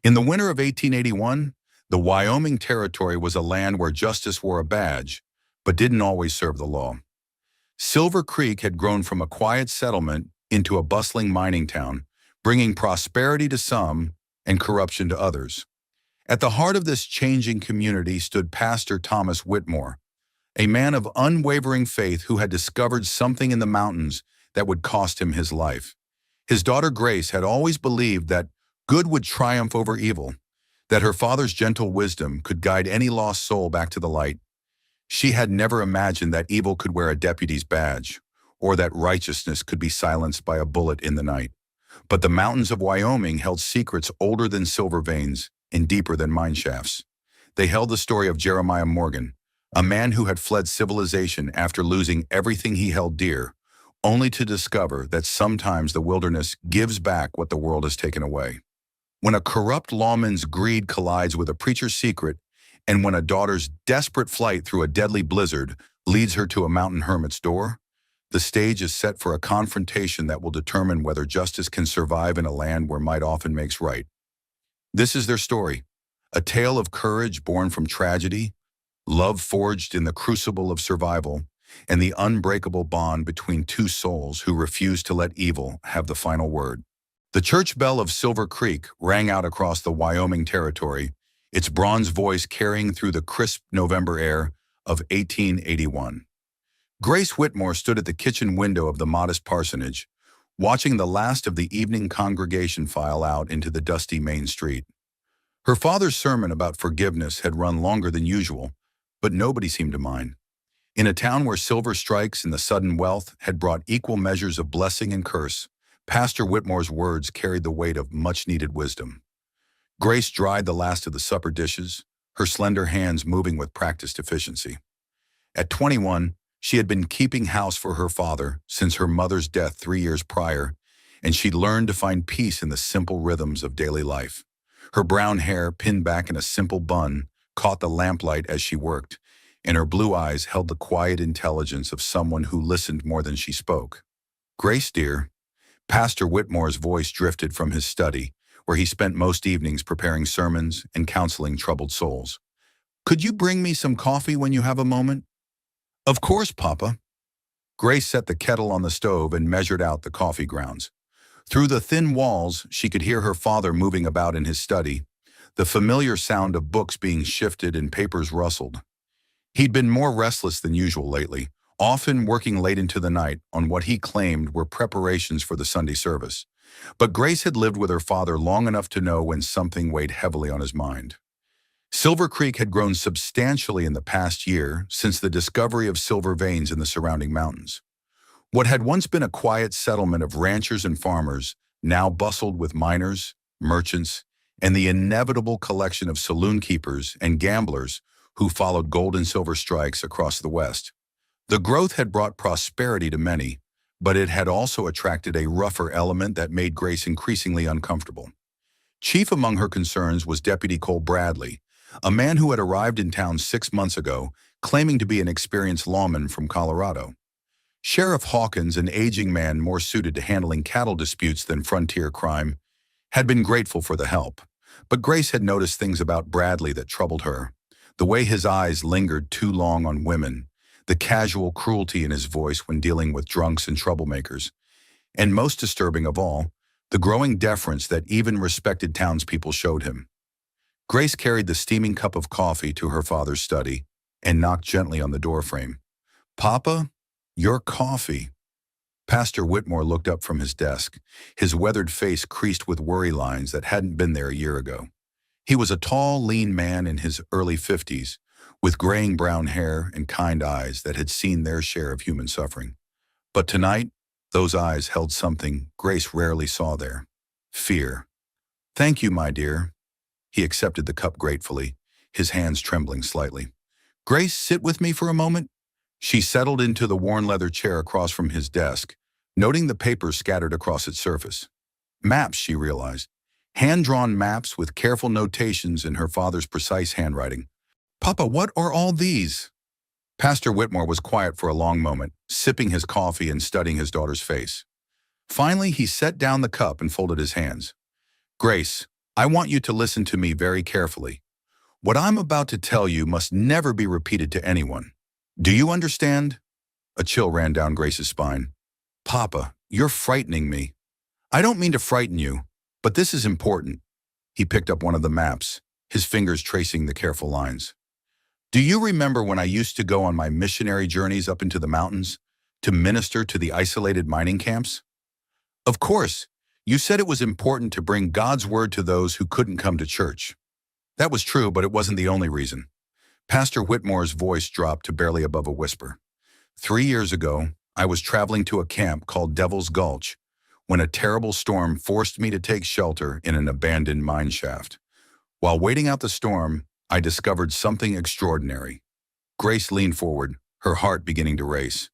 In the winter of 1881, the Wyoming Territory was a land where justice wore a badge, but didn't always serve the law. Silver Creek had grown from a quiet settlement into a bustling mining town, bringing prosperity to some and corruption to others. At the heart of this changing community stood Pastor Thomas Whitmore, a man of unwavering faith who had discovered something in the mountains that would cost him his life. His daughter Grace had always believed that good would triumph over evil, that her father's gentle wisdom could guide any lost soul back to the light. She had never imagined that evil could wear a deputy's badge, or that righteousness could be silenced by a bullet in the night. But the mountains of Wyoming held secrets older than silver veins and deeper than mine shafts. They held the story of Jeremiah Morgan, a man who had fled civilization after losing everything he held dear, only to discover that sometimes the wilderness gives back what the world has taken away. When a corrupt lawman's greed collides with a preacher's secret, and when a daughter's desperate flight through a deadly blizzard leads her to a mountain hermit's door, the stage is set for a confrontation that will determine whether justice can survive in a land where might often makes right. This is their story, a tale of courage born from tragedy, love forged in the crucible of survival, and the unbreakable bond between two souls who refuse to let evil have the final word. The church bell of Silver Creek rang out across the Wyoming Territory, its bronze voice carrying through the crisp November air of 1881. Grace Whitmore stood at the kitchen window of the modest parsonage, watching the last of the evening congregation file out into the dusty main street. Her father's sermon about forgiveness had run longer than usual, but nobody seemed to mind. In a town where silver strikes and the sudden wealth had brought equal measures of blessing and curse, Pastor Whitmore's words carried the weight of much-needed wisdom. Grace dried the last of the supper dishes, her slender hands moving with practiced efficiency. At 21, she had been keeping house for her father since her mother's death 3 years prior, and she'd learned to find peace in the simple rhythms of daily life. Her brown hair, pinned back in a simple bun, caught the lamplight as she worked, and her blue eyes held the quiet intelligence of someone who listened more than she spoke. "Grace, dear," Pastor Whitmore's voice drifted from his study, where he spent most evenings preparing sermons and counseling troubled souls. "Could you bring me some coffee when you have a moment?" "Of course, Papa." Grace set the kettle on the stove and measured out the coffee grounds. Through the thin walls, she could hear her father moving about in his study, the familiar sound of books being shifted and papers rustled. He'd been more restless than usual lately, often working late into the night on what he claimed were preparations for the Sunday service. But Grace had lived with her father long enough to know when something weighed heavily on his mind. Silver Creek had grown substantially in the past year since the discovery of silver veins in the surrounding mountains. What had once been a quiet settlement of ranchers and farmers now bustled with miners, merchants, and the inevitable collection of saloon keepers and gamblers who followed gold and silver strikes across the West. The growth had brought prosperity to many, but it had also attracted a rougher element that made Grace increasingly uncomfortable. Chief among her concerns was Deputy Cole Bradley, a man who had arrived in town 6 months ago, claiming to be an experienced lawman from Colorado. Sheriff Hawkins, an aging man more suited to handling cattle disputes than frontier crime, had been grateful for the help. But Grace had noticed things about Bradley that troubled her. The way his eyes lingered too long on women, the casual cruelty in his voice when dealing with drunks and troublemakers, and most disturbing of all, the growing deference that even respected townspeople showed him. Grace carried the steaming cup of coffee to her father's study and knocked gently on the doorframe. "Papa, your coffee." Pastor Whitmore looked up from his desk, his weathered face creased with worry lines that hadn't been there a year ago. He was a tall, lean man in his early 50s, with graying brown hair and kind eyes that had seen their share of human suffering. But tonight, those eyes held something Grace rarely saw there: fear. "Thank you, my dear." He accepted the cup gratefully, his hands trembling slightly. "Grace, sit with me for a moment." She settled into the worn leather chair across from his desk, noting the papers scattered across its surface. Maps, she realized. Hand-drawn maps with careful notations in her father's precise handwriting. "Papa, what are all these?" Pastor Whitmore was quiet for a long moment, sipping his coffee and studying his daughter's face. Finally, he set down the cup and folded his hands. "Grace, I want you to listen to me very carefully. What I'm about to tell you must never be repeated to anyone. Do you understand? A chill ran down Grace's spine. Papa, you're frightening me. I don't mean to frighten you, but this is important. He picked up one of the maps, his fingers tracing the careful lines. Do you remember when I used to go on my missionary journeys up into the mountains to minister to the isolated mining camps? Of course, you said it was important to bring God's word to those who couldn't come to church. That was true, but it wasn't the only reason. Pastor Whitmore's voice dropped to barely above a whisper. 3 years ago, I was traveling to a camp called Devil's Gulch when a terrible storm forced me to take shelter in an abandoned mine shaft. While waiting out the storm, I discovered something extraordinary. Grace leaned forward, her heart beginning to race.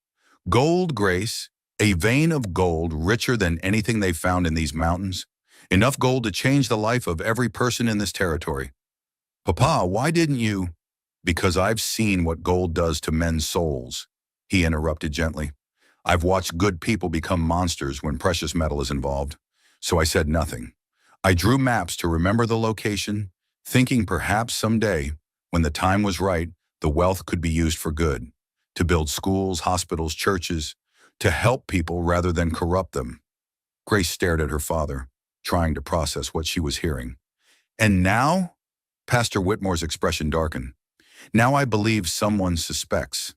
Gold, Grace, a vein of gold richer than anything they found in these mountains. Enough gold to change the life of every person in this territory. Papa, why didn't you? Because I've seen what gold does to men's souls, he interrupted gently. I've watched good people become monsters when precious metal is involved. So I said nothing. I drew maps to remember the location, thinking perhaps someday, when the time was right, the wealth could be used for good, to build schools, hospitals, churches, to help people rather than corrupt them. Grace stared at her father, trying to process what she was hearing. And now? Pastor Whitmore's expression darkened. Now I believe someone suspects.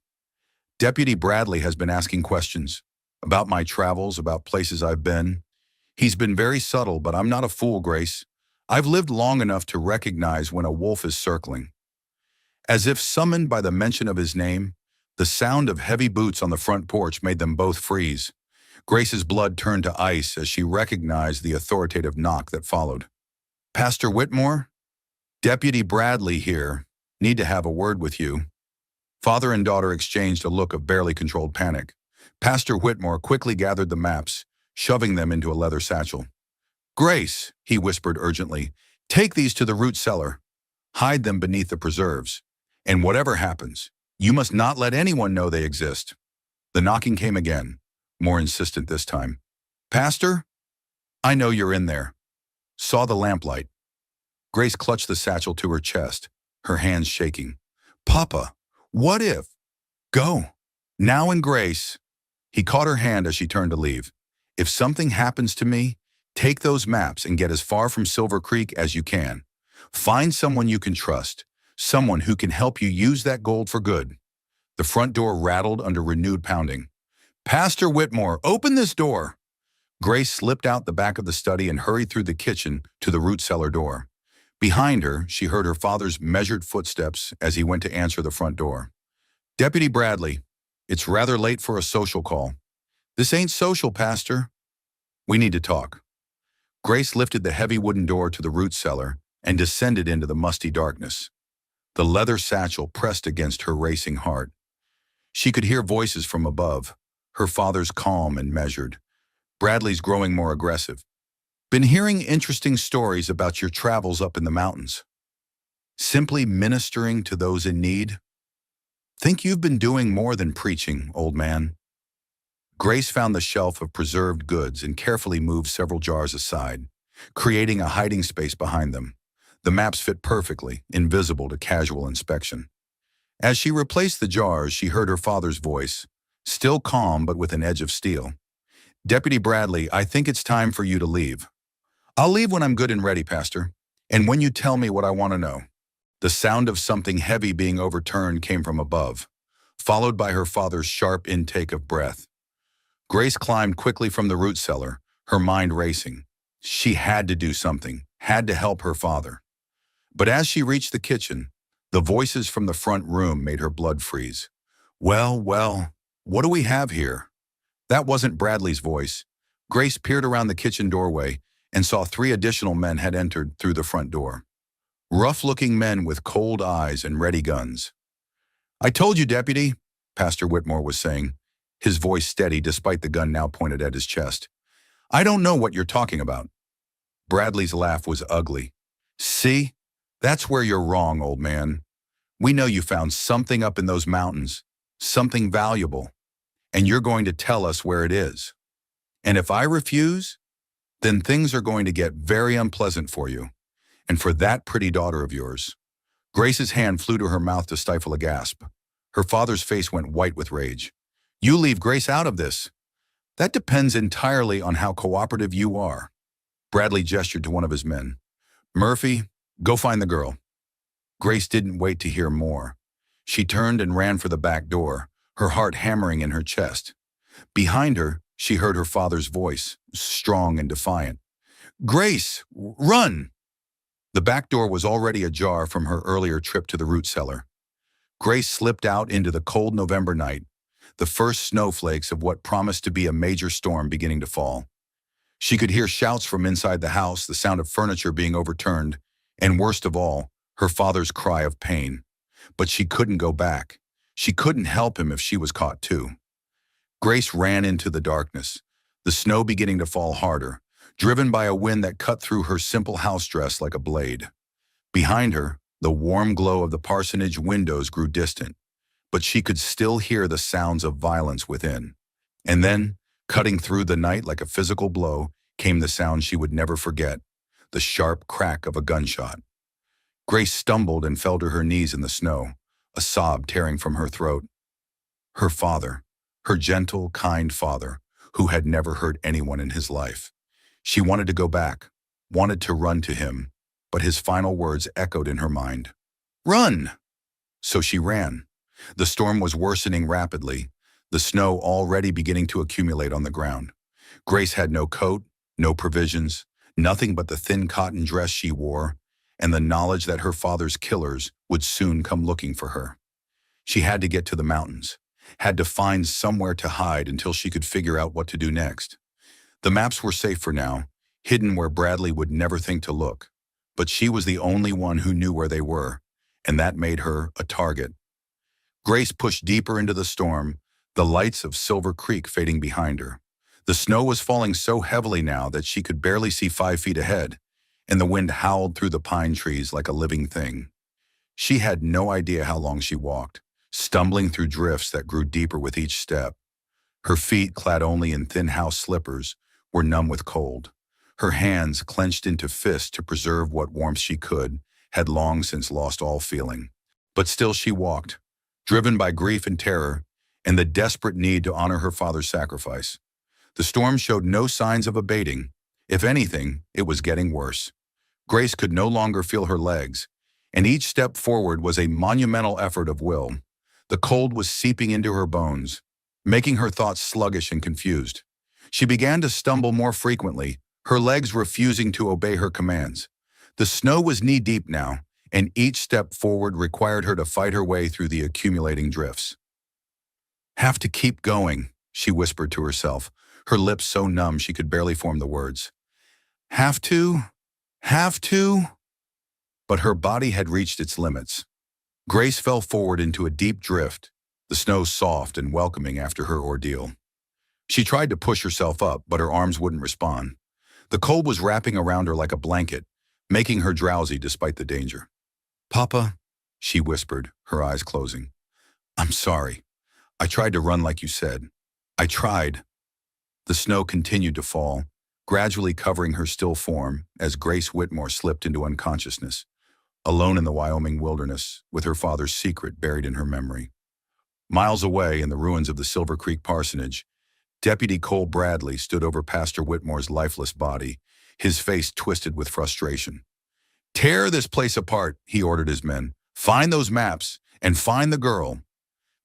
Deputy Bradley has been asking questions about my travels, about places I've been. He's been very subtle, but I'm not a fool, Grace. I've lived long enough to recognize when a wolf is circling. As if summoned by the mention of his name, the sound of heavy boots on the front porch made them both freeze. Grace's blood turned to ice as she recognized the authoritative knock that followed. Pastor Whitmore? Deputy Bradley here. Need to have a word with you. Father and daughter exchanged a look of barely controlled panic. Pastor Whitmore quickly gathered the maps, shoving them into a leather satchel. Grace, he whispered urgently, take these to the root cellar. Hide them beneath the preserves. And whatever happens, you must not let anyone know they exist. The knocking came again, more insistent this time. Pastor? I know you're in there. Saw the lamplight. Grace clutched the satchel to her chest, her hands shaking. Papa, what if? Go. Now in Grace. He caught her hand as she turned to leave. If something happens to me, take those maps and get as far from Silver Creek as you can. Find someone you can trust, someone who can help you use that gold for good. The front door rattled under renewed pounding. Pastor Whitmore, open this door. Grace slipped out the back of the study and hurried through the kitchen to the root cellar door. Behind her, she heard her father's measured footsteps as he went to answer the front door. Deputy Bradley, it's rather late for a social call. This ain't social, Pastor. We need to talk. Grace lifted the heavy wooden door to the root cellar and descended into the musty darkness. The leather satchel pressed against her racing heart. She could hear voices from above, her father's calm and measured, Bradley's growing more aggressive. Been hearing interesting stories about your travels up in the mountains. Simply ministering to those in need. Think you've been doing more than preaching, old man. Grace found the shelf of preserved goods and carefully moved several jars aside, creating a hiding space behind them. The maps fit perfectly, invisible to casual inspection. As she replaced the jars, she heard her father's voice, still calm but with an edge of steel. Deputy Bradley, I think it's time for you to leave. I'll leave when I'm good and ready, Pastor, and when you tell me what I want to know. The sound of something heavy being overturned came from above, followed by her father's sharp intake of breath. Grace climbed quickly from the root cellar, her mind racing. She had to do something, had to help her father. But as she reached the kitchen, the voices from the front room made her blood freeze. Well, what do we have here? That wasn't Bradley's voice. Grace peered around the kitchen doorway and saw 3 additional men had entered through the front door. Rough-looking men with cold eyes and ready guns. I told you, Deputy, Pastor Whitmore was saying, his voice steady despite the gun now pointed at his chest. I don't know what you're talking about. Bradley's laugh was ugly. See? That's where you're wrong, old man. We know you found something up in those mountains, something valuable, and you're going to tell us where it is. And if I refuse, then things are going to get very unpleasant for you. And for that pretty daughter of yours. Grace's hand flew to her mouth to stifle a gasp. Her father's face went white with rage. You leave Grace out of this. That depends entirely on how cooperative you are. Bradley gestured to one of his men. Murphy, go find the girl. Grace didn't wait to hear more. She turned and ran for the back door, her heart hammering in her chest. Behind her, she heard her father's voice, strong and defiant. Grace, run! The back door was already ajar from her earlier trip to the root cellar. Grace slipped out into the cold November night, the first snowflakes of what promised to be a major storm beginning to fall. She could hear shouts from inside the house, the sound of furniture being overturned, and worst of all, her father's cry of pain. But she couldn't go back. She couldn't help him if she was caught too. Grace ran into the darkness, the snow beginning to fall harder, driven by a wind that cut through her simple house dress like a blade. Behind her, the warm glow of the parsonage windows grew distant, but she could still hear the sounds of violence within. And then, cutting through the night like a physical blow, came the sound she would never forget, the sharp crack of a gunshot. Grace stumbled and fell to her knees in the snow, a sob tearing from her throat. Her father, her gentle, kind father, who had never hurt anyone in his life. She wanted to go back, wanted to run to him, but his final words echoed in her mind. Run! So she ran. The storm was worsening rapidly, the snow already beginning to accumulate on the ground. Grace had no coat, no provisions, nothing but the thin cotton dress she wore, and the knowledge that her father's killers would soon come looking for her. She had to get to the mountains, had to find somewhere to hide until she could figure out what to do next. The maps were safe for now, hidden where Bradley would never think to look, but she was the only one who knew where they were, and that made her a target. Grace pushed deeper into the storm, the lights of Silver Creek fading behind her. The snow was falling so heavily now that she could barely see 5 feet ahead, and the wind howled through the pine trees like a living thing. She had no idea how long she walked, stumbling through drifts that grew deeper with each step. Her feet, clad only in thin house slippers, were numb with cold. Her hands, clenched into fists to preserve what warmth she could, had long since lost all feeling. But still she walked, driven by grief and terror, and the desperate need to honor her father's sacrifice. The storm showed no signs of abating. If anything, it was getting worse. Grace could no longer feel her legs, and each step forward was a monumental effort of will. The cold was seeping into her bones, making her thoughts sluggish and confused. She began to stumble more frequently, her legs refusing to obey her commands. The snow was knee-deep now, and each step forward required her to fight her way through the accumulating drifts. Have to keep going, she whispered to herself, her lips so numb she could barely form the words. Have to? But her body had reached its limits. Grace fell forward into a deep drift, the snow soft and welcoming after her ordeal. She tried to push herself up, but her arms wouldn't respond. The cold was wrapping around her like a blanket, making her drowsy despite the danger. Papa, she whispered, her eyes closing. I'm sorry. I tried to run like you said. I tried. The snow continued to fall, gradually covering her still form as Grace Whitmore slipped into unconsciousness, alone in the Wyoming wilderness, with her father's secret buried in her memory. Miles away in the ruins of the Silver Creek parsonage, Deputy Cole Bradley stood over Pastor Whitmore's lifeless body, his face twisted with frustration. Tear this place apart, he ordered his men. Find those maps, and find the girl.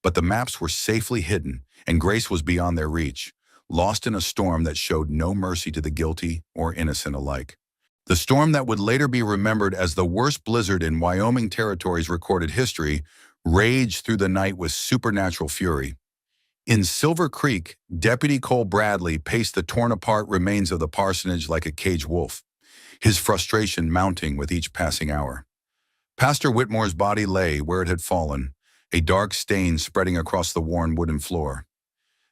But the maps were safely hidden, and Grace was beyond their reach, lost in a storm that showed no mercy to the guilty or innocent alike. The storm that would later be remembered as the worst blizzard in Wyoming Territory's recorded history raged through the night with supernatural fury. In Silver Creek, Deputy Cole Bradley paced the torn-apart remains of the parsonage like a caged wolf, his frustration mounting with each passing hour. Pastor Whitmore's body lay where it had fallen, a dark stain spreading across the worn wooden floor.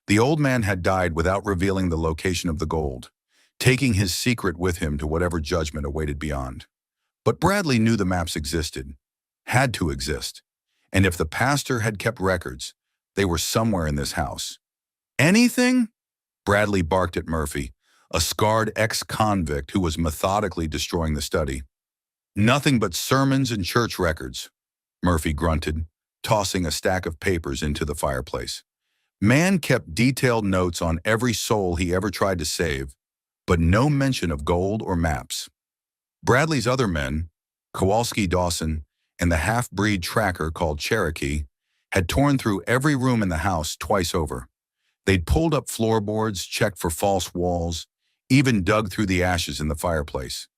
The old man had died without revealing the location of the gold, taking his secret with him to whatever judgment awaited beyond. But Bradley knew the maps existed, had to exist, and if the pastor had kept records, they were somewhere in this house. Anything? Bradley barked at Murphy, a scarred ex-convict who was methodically destroying the study. Nothing but sermons and church records, Murphy grunted, tossing a stack of papers into the fireplace. Man kept detailed notes on every soul he ever tried to save, but no mention of gold or maps. Bradley's other men, Kowalski Dawson and the half-breed tracker called Cherokee, had torn through every room in the house twice over. They'd pulled up floorboards, checked for false walls, even dug through the ashes in the fireplace.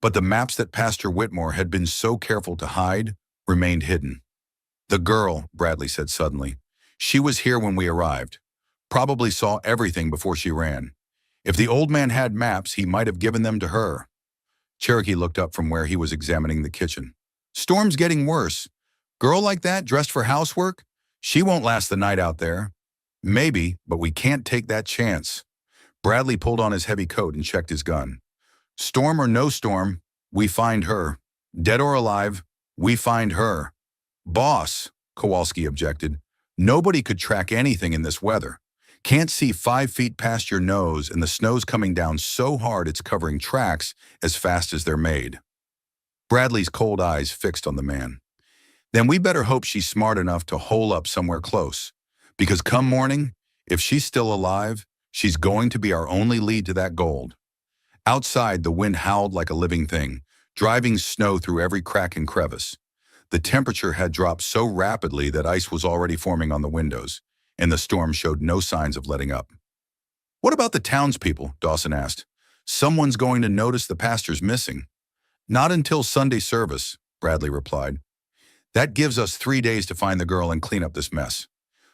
But the maps that Pastor Whitmore had been so careful to hide remained hidden. "The girl," Bradley said suddenly. "She was here when we arrived. Probably saw everything before she ran. If the old man had maps, he might have given them to her." Cherokee looked up from where he was examining the kitchen. "Storm's getting worse. Girl like that, dressed for housework? She won't last the night out there." "Maybe, but we can't take that chance." Bradley pulled on his heavy coat and checked his gun. "Storm or no storm, we find her. Dead or alive, we find her." "Boss," Kowalski objected, "nobody could track anything in this weather. Can't see 5 feet past your nose, and the snow's coming down so hard it's covering tracks as fast as they're made." Bradley's cold eyes fixed on the man. "Then we better hope she's smart enough to hole up somewhere close. Because come morning, if she's still alive, she's going to be our only lead to that gold." Outside, the wind howled like a living thing, driving snow through every crack and crevice. The temperature had dropped so rapidly that ice was already forming on the windows, and the storm showed no signs of letting up. "What about the townspeople?" Dawson asked. "Someone's going to notice the pastor's missing." "Not until Sunday service," Bradley replied. "That gives us 3 days to find the girl and clean up this mess.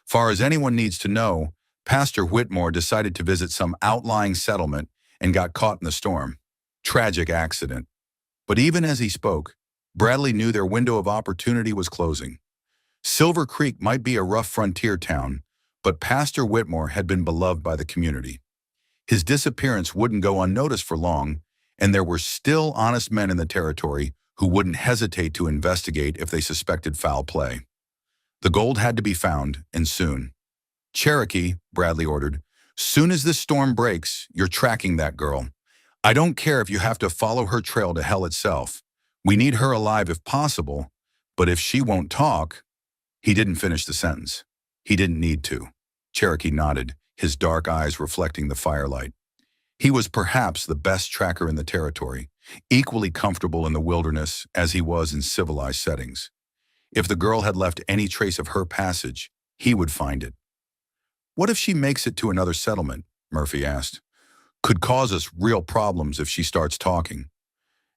Far as anyone needs to know, Pastor Whitmore decided to visit some outlying settlement and got caught in the storm. Tragic accident." But even as he spoke, Bradley knew their window of opportunity was closing. Silver Creek might be a rough frontier town, but Pastor Whitmore had been beloved by the community. His disappearance wouldn't go unnoticed for long, and there were still honest men in the territory who wouldn't hesitate to investigate if they suspected foul play. The gold had to be found, and soon. "Cherokee," Bradley ordered, "soon as this storm breaks, you're tracking that girl. I don't care if you have to follow her trail to hell itself. We need her alive if possible, but if she won't talk—" He didn't finish the sentence. He didn't need to. Cherokee nodded, his dark eyes reflecting the firelight. He was perhaps the best tracker in the territory, equally comfortable in the wilderness as he was in civilized settings. If the girl had left any trace of her passage, he would find it. "What if she makes it to another settlement?" Murphy asked. "Could cause us real problems if she starts talking."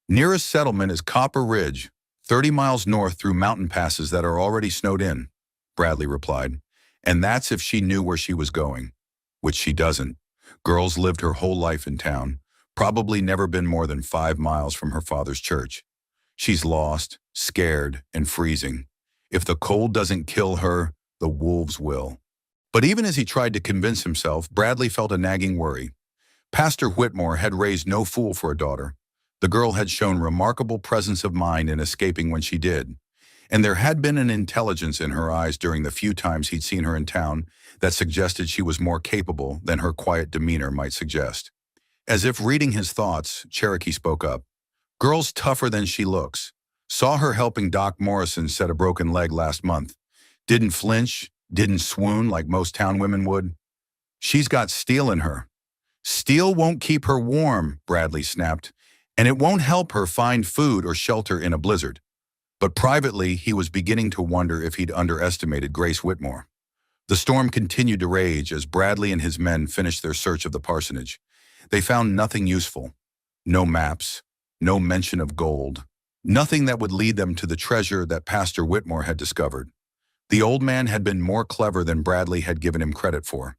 "Nearest settlement is Copper Ridge, 30 miles north through mountain passes that are already snowed in," Bradley replied. "And that's if she knew where she was going, which she doesn't. Girl's lived her whole life in town, probably never been more than 5 miles from her father's church. She's lost, scared, and freezing. If the cold doesn't kill her, the wolves will." But even as he tried to convince himself, Bradley felt a nagging worry. Pastor Whitmore had raised no fool for a daughter. The girl had shown remarkable presence of mind in escaping when she did, and there had been an intelligence in her eyes during the few times he'd seen her in town that suggested she was more capable than her quiet demeanor might suggest. As if reading his thoughts, Cherokee spoke up. "Girl's tougher than she looks. Saw her helping Doc Morrison set a broken leg last month. Didn't flinch, didn't swoon like most town women would. She's got steel in her." "Steel won't keep her warm," Bradley snapped, "and it won't help her find food or shelter in a blizzard." But privately, he was beginning to wonder if he'd underestimated Grace Whitmore. The storm continued to rage as Bradley and his men finished their search of the parsonage. They found nothing useful. No maps, no mention of gold, nothing that would lead them to the treasure that Pastor Whitmore had discovered. The old man had been more clever than Bradley had given him credit for.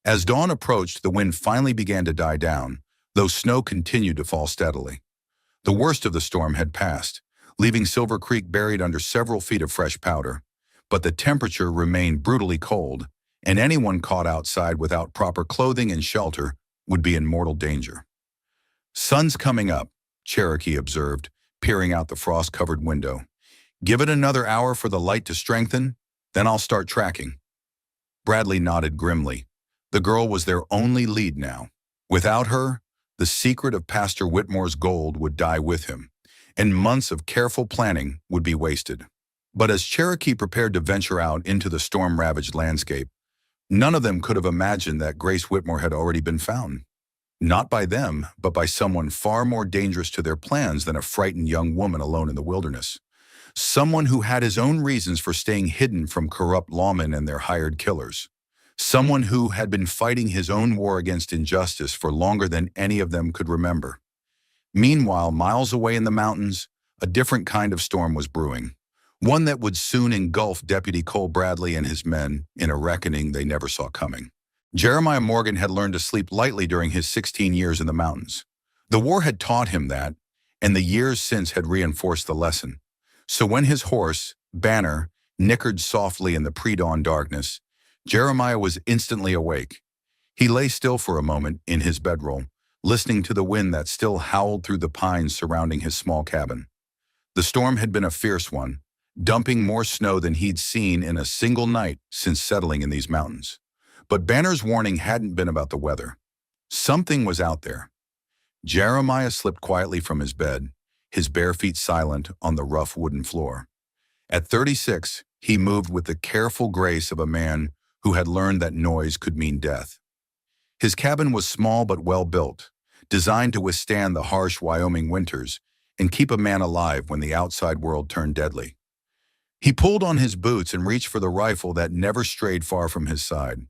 As dawn approached, the wind finally began to die down, though snow continued to fall steadily. The worst of the storm had passed, leaving Silver Creek buried under several feet of fresh powder. But the temperature remained brutally cold, and anyone caught outside without proper clothing and shelter would be in mortal danger. "Sun's coming up," Cherokee observed, peering out the frost-covered window. "Give it another hour for the light to strengthen, then I'll start tracking." Bradley nodded grimly. The girl was their only lead now. Without her, the secret of Pastor Whitmore's gold would die with him, and months of careful planning would be wasted. But as Cherokee prepared to venture out into the storm-ravaged landscape, none of them could have imagined that Grace Whitmore had already been found. Not by them, but by someone far more dangerous to their plans than a frightened young woman alone in the wilderness. Someone who had his own reasons for staying hidden from corrupt lawmen and their hired killers. Someone who had been fighting his own war against injustice for longer than any of them could remember. Meanwhile, miles away in the mountains, a different kind of storm was brewing. One that would soon engulf Deputy Cole Bradley and his men in a reckoning they never saw coming. Jeremiah Morgan had learned to sleep lightly during his 16 years in the mountains. The war had taught him that, and the years since had reinforced the lesson. So when his horse, Banner, nickered softly in the pre-dawn darkness, Jeremiah was instantly awake. He lay still for a moment in his bedroll, listening to the wind that still howled through the pines surrounding his small cabin. The storm had been a fierce one, dumping more snow than he'd seen in a single night since settling in these mountains. But Banner's warning hadn't been about the weather. Something was out there. Jeremiah slipped quietly from his bed, his bare feet silent on the rough wooden floor. At 36, he moved with the careful grace of a man who had learned that noise could mean death. His cabin was small but well-built, designed to withstand the harsh Wyoming winters and keep a man alive when the outside world turned deadly. He pulled on his boots and reached for the rifle that never strayed far from his side.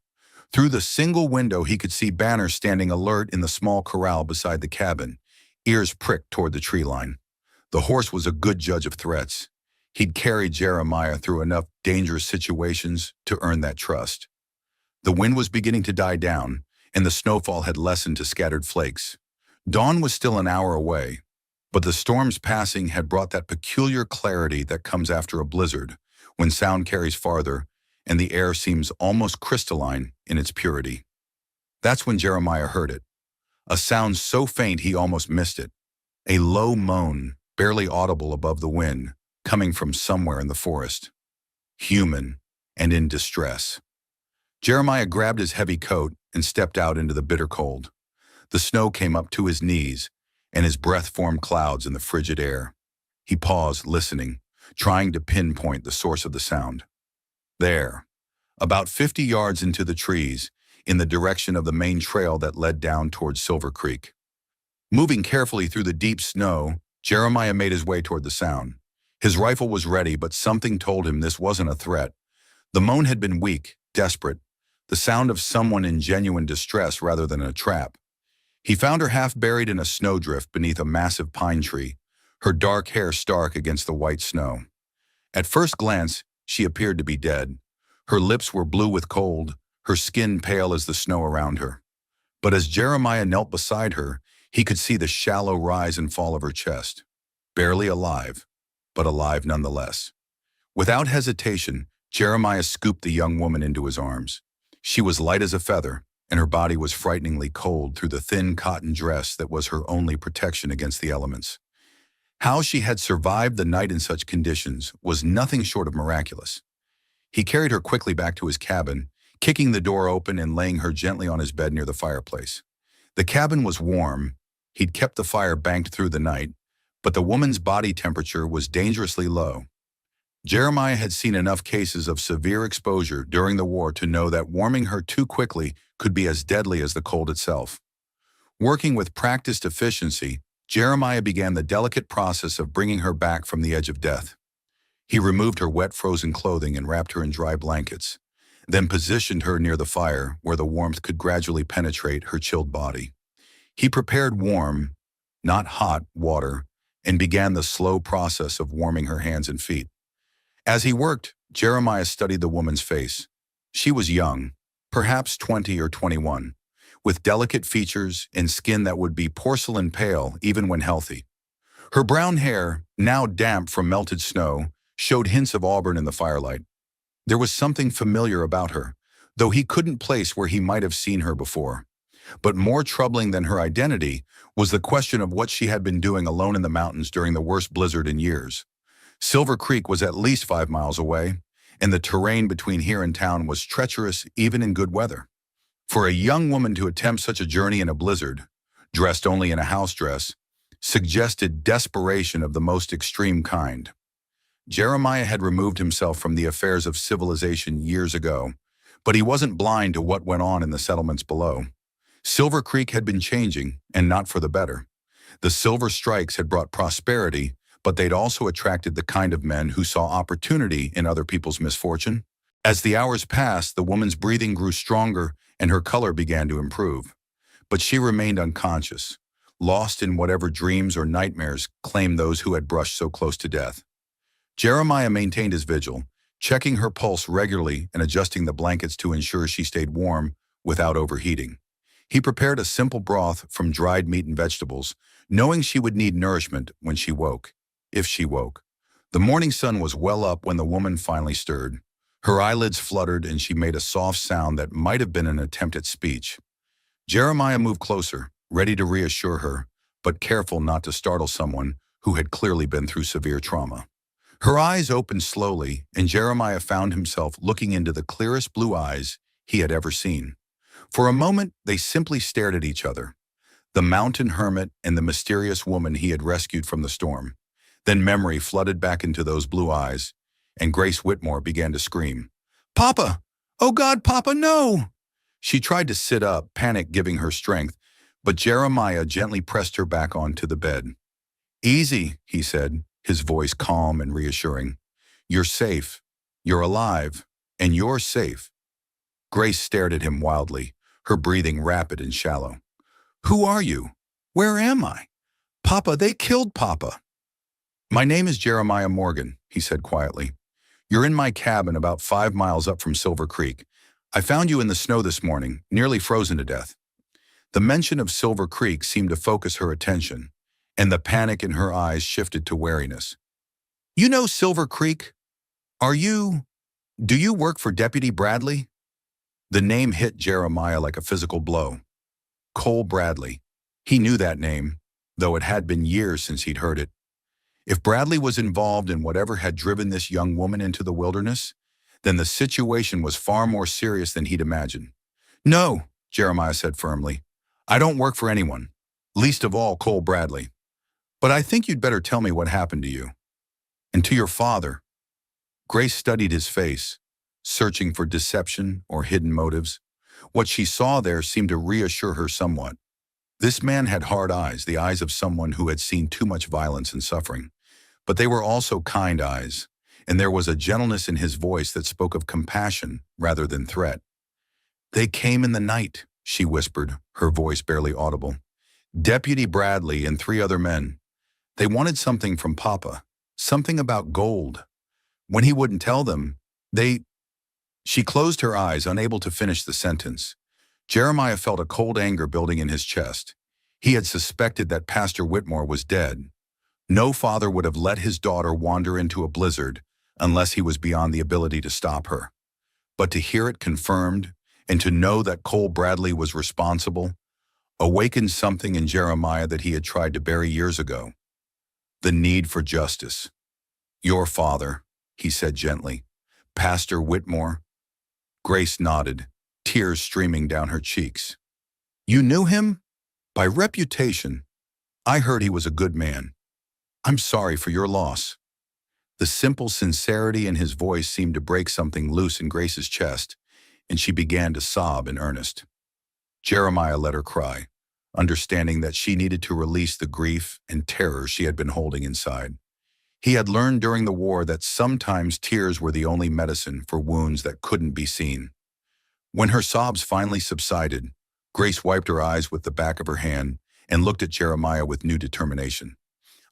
Through the single window, he could see Banner standing alert in the small corral beside the cabin, ears pricked toward the tree line. The horse was a good judge of threats. He'd carried Jeremiah through enough dangerous situations to earn that trust. The wind was beginning to die down, and the snowfall had lessened to scattered flakes. Dawn was still an hour away, but the storm's passing had brought that peculiar clarity that comes after a blizzard, when sound carries farther and the air seems almost crystalline in its purity. That's when Jeremiah heard it, a sound so faint he almost missed it, a low moan, barely audible above the wind, coming from somewhere in the forest. Human and in distress. Jeremiah grabbed his heavy coat and stepped out into the bitter cold. The snow came up to his knees, and his breath formed clouds in the frigid air. He paused, listening, trying to pinpoint the source of the sound. There, about 50 yards into the trees, in the direction of the main trail that led down towards Silver Creek. Moving carefully through the deep snow, Jeremiah made his way toward the sound. His rifle was ready, but something told him this wasn't a threat. The moan had been weak, desperate, the sound of someone in genuine distress rather than a trap. He found her half buried in a snowdrift beneath a massive pine tree, her dark hair stark against the white snow. At first glance, she appeared to be dead. Her lips were blue with cold, her skin pale as the snow around her. But as Jeremiah knelt beside her, he could see the shallow rise and fall of her chest. Barely alive, but alive nonetheless. Without hesitation, Jeremiah scooped the young woman into his arms. She was light as a feather, and her body was frighteningly cold through the thin cotton dress that was her only protection against the elements. How she had survived the night in such conditions was nothing short of miraculous. He carried her quickly back to his cabin, kicking the door open and laying her gently on his bed near the fireplace. The cabin was warm. He'd kept the fire banked through the night, but the woman's body temperature was dangerously low. Jeremiah had seen enough cases of severe exposure during the war to know that warming her too quickly could be as deadly as the cold itself. Working with practiced efficiency, Jeremiah began the delicate process of bringing her back from the edge of death. He removed her wet, frozen clothing and wrapped her in dry blankets, then positioned her near the fire where the warmth could gradually penetrate her chilled body. He prepared warm, not hot, water and began the slow process of warming her hands and feet. As he worked, Jeremiah studied the woman's face. She was young, perhaps 20 or 21, with delicate features and skin that would be porcelain pale even when healthy. Her brown hair, now damp from melted snow, showed hints of auburn in the firelight. There was something familiar about her, though he couldn't place where he might have seen her before. But more troubling than her identity was the question of what she had been doing alone in the mountains during the worst blizzard in years. Silver Creek was at least 5 miles away, and the terrain between here and town was treacherous even in good weather. For a young woman to attempt such a journey in a blizzard, dressed only in a house dress, suggested desperation of the most extreme kind. Jeremiah had removed himself from the affairs of civilization years ago, but he wasn't blind to what went on in the settlements below. Silver Creek had been changing, and not for the better. The silver strikes had brought prosperity, but they'd also attracted the kind of men who saw opportunity in other people's misfortune. As the hours passed, the woman's breathing grew stronger and her color began to improve. But she remained unconscious, lost in whatever dreams or nightmares claimed those who had brushed so close to death. Jeremiah maintained his vigil, checking her pulse regularly and adjusting the blankets to ensure she stayed warm without overheating. He prepared a simple broth from dried meat and vegetables, knowing she would need nourishment when she woke, if she woke. The morning sun was well up when the woman finally stirred. Her eyelids fluttered and she made a soft sound that might have been an attempt at speech. Jeremiah moved closer, ready to reassure her, but careful not to startle someone who had clearly been through severe trauma. Her eyes opened slowly, and Jeremiah found himself looking into the clearest blue eyes he had ever seen. For a moment, they simply stared at each other, the mountain hermit and the mysterious woman he had rescued from the storm. Then memory flooded back into those blue eyes, and Grace Whitmore began to scream, "Papa! Oh God, Papa, no!" She tried to sit up, panic giving her strength, but Jeremiah gently pressed her back onto the bed. "Easy," he said, his voice calm and reassuring. "You're safe. You're alive. And you're safe." Grace stared at him wildly, her breathing rapid and shallow. "Who are you? Where am I? Papa, they killed Papa." "My name is Jeremiah Morgan," he said quietly. "You're in my cabin about 5 miles up from Silver Creek. I found you in the snow this morning, nearly frozen to death." The mention of Silver Creek seemed to focus her attention, and the panic in her eyes shifted to wariness. "You know Silver Creek? Do you work for Deputy Bradley?" The name hit Jeremiah like a physical blow. Cole Bradley. He knew that name, though it had been years since he'd heard it. If Bradley was involved in whatever had driven this young woman into the wilderness, then the situation was far more serious than he'd imagined. "No," Jeremiah said firmly. "I don't work for anyone, least of all Cole Bradley. But I think you'd better tell me what happened to you. And to your father." Grace studied his face, searching for deception or hidden motives. What she saw there seemed to reassure her somewhat. This man had hard eyes, the eyes of someone who had seen too much violence and suffering. But they were also kind eyes, and there was a gentleness in his voice that spoke of compassion rather than threat. "They came in the night," she whispered, her voice barely audible. "Deputy Bradley and 3 other men. They wanted something from Papa, something about gold. When he wouldn't tell them, She closed her eyes, unable to finish the sentence. Jeremiah felt a cold anger building in his chest. He had suspected that Pastor Whitmore was dead. No father would have let his daughter wander into a blizzard unless he was beyond the ability to stop her. But to hear it confirmed, and to know that Cole Bradley was responsible, awakened something in Jeremiah that he had tried to bury years ago. The need for justice. "Your father," he said gently. "Pastor Whitmore." Grace nodded, tears streaming down her cheeks. "You knew him?" "By reputation. I heard he was a good man. I'm sorry for your loss." The simple sincerity in his voice seemed to break something loose in Grace's chest, and she began to sob in earnest. Jeremiah let her cry, understanding that she needed to release the grief and terror she had been holding inside. He had learned during the war that sometimes tears were the only medicine for wounds that couldn't be seen. When her sobs finally subsided, Grace wiped her eyes with the back of her hand and looked at Jeremiah with new determination.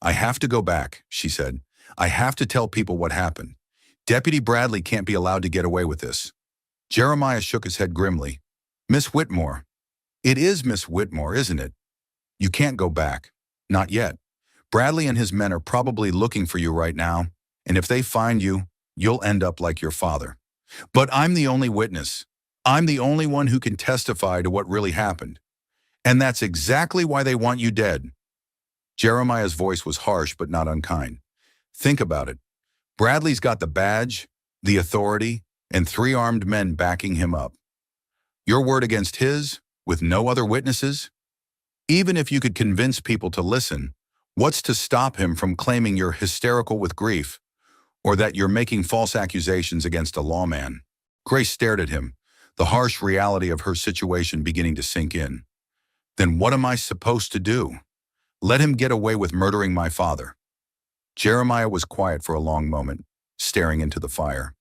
"I have to go back," she said. "I have to tell people what happened. Deputy Bradley can't be allowed to get away with this." Jeremiah shook his head grimly. "Miss Whitmore." "It is Miss Whitmore, isn't it? You can't go back. Not yet. Bradley and his men are probably looking for you right now, and if they find you, you'll end up like your father. But I'm the only witness. I'm the only one who can testify to what really happened. And that's exactly why they want you dead." Jeremiah's voice was harsh but not unkind. "Think about it. Bradley's got the badge, the authority, and 3 armed men backing him up. Your word against his, with no other witnesses? Even if you could convince people to listen, What's to stop him from claiming you're hysterical with grief, or that you're making false accusations against a lawman? Grace stared at him, the harsh reality of her situation beginning to sink in. Then what am I supposed to do? Let him get away with murdering my father. Jeremiah was quiet for a long moment, staring into the fire.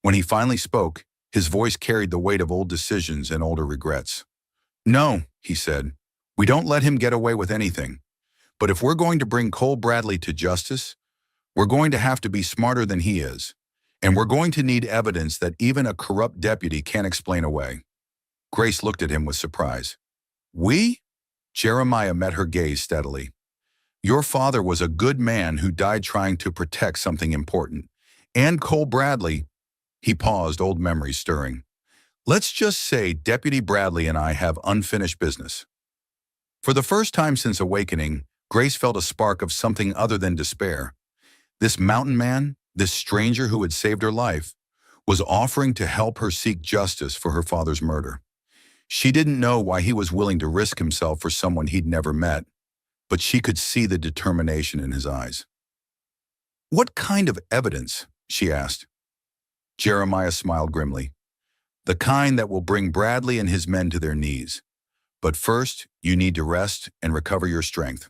When he finally spoke, his voice carried the weight of old decisions and older regrets. No, he said, we don't let him get away with anything. But if we're going to bring Cole Bradley to justice, we're going to have to be smarter than he is. And we're going to need evidence that even a corrupt deputy can't explain away. Grace looked at him with surprise. We? Jeremiah met her gaze steadily. Your father was a good man who died trying to protect something important. And Cole Bradley, he paused, old memories stirring. Let's just say Deputy Bradley and I have unfinished business. For the first time since awakening, Grace felt a spark of something other than despair. This mountain man, this stranger who had saved her life, was offering to help her seek justice for her father's murder. She didn't know why he was willing to risk himself for someone he'd never met, but she could see the determination in his eyes. What kind of evidence? She asked. Jeremiah smiled grimly. The kind that will bring Bradley and his men to their knees. But first, you need to rest and recover your strength.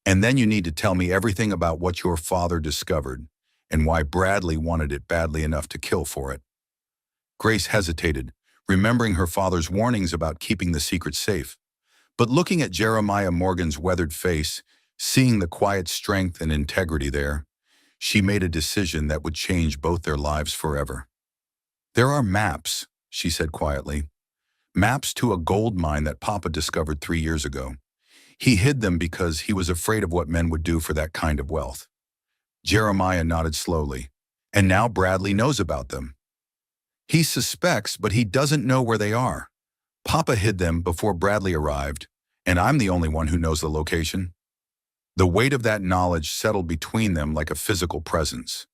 And then you need to tell me everything about what your father discovered and why Bradley wanted it badly enough to kill for it. Grace hesitated, remembering her father's warnings about keeping the secret safe. But looking at Jeremiah Morgan's weathered face, seeing the quiet strength and integrity there, she made a decision that would change both their lives forever. There are maps, she said quietly. Maps to a gold mine that Papa discovered 3 years ago. He hid them because he was afraid of what men would do for that kind of wealth. Jeremiah nodded slowly. And now Bradley knows about them. He suspects, but he doesn't know where they are. Papa hid them before Bradley arrived, and I'm the only one who knows the location. The weight of that knowledge settled between them like a physical presence.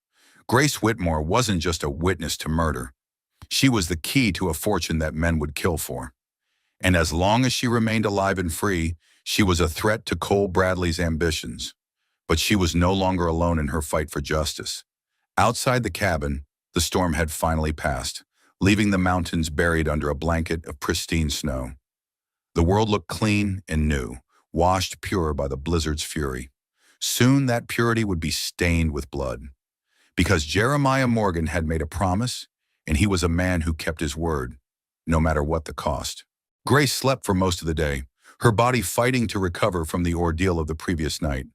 Grace Whitmore wasn't just a witness to murder. She was the key to a fortune that men would kill for. And as long as she remained alive and free, she was a threat to Cole Bradley's ambitions. But she was no longer alone in her fight for justice. Outside the cabin, the storm had finally passed, leaving the mountains buried under a blanket of pristine snow. The world looked clean and new, washed pure by the blizzard's fury. Soon that purity would be stained with blood. Because Jeremiah Morgan had made a promise, and he was a man who kept his word, no matter what the cost. Grace slept for most of the day, her body fighting to recover from the ordeal of the previous night.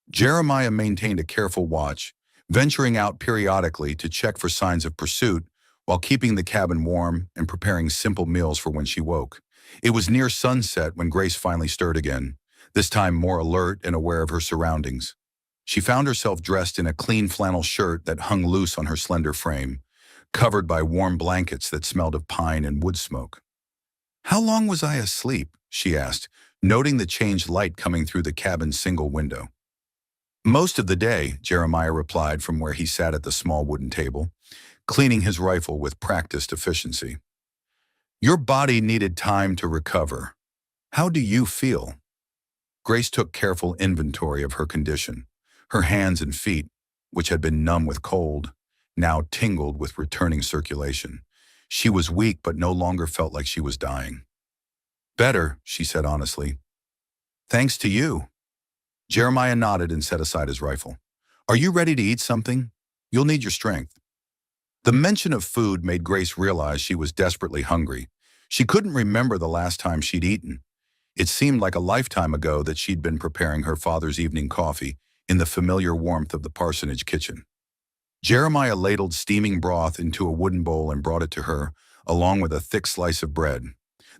Jeremiah maintained a careful watch, venturing out periodically to check for signs of pursuit while keeping the cabin warm and preparing simple meals for when she woke. It was near sunset when Grace finally stirred again, this time more alert and aware of her surroundings. She found herself dressed in a clean flannel shirt that hung loose on her slender frame, covered by warm blankets that smelled of pine and wood smoke. How long was I asleep? She asked, noting the changed light coming through the cabin's single window. Most of the day, Jeremiah replied from where he sat at the small wooden table, cleaning his rifle with practiced efficiency. Your body needed time to recover. How do you feel? Grace took careful inventory of her condition. Her hands and feet, which had been numb with cold, now tingled with returning circulation. She was weak but no longer felt like she was dying. Better, she said honestly. Thanks to you. Jeremiah nodded and set aside his rifle. Are you ready to eat something? You'll need your strength. The mention of food made Grace realize she was desperately hungry. She couldn't remember the last time she'd eaten. It seemed like a lifetime ago that she'd been preparing her father's evening coffee in the familiar warmth of the parsonage kitchen. Jeremiah ladled steaming broth into a wooden bowl and brought it to her, along with a thick slice of bread.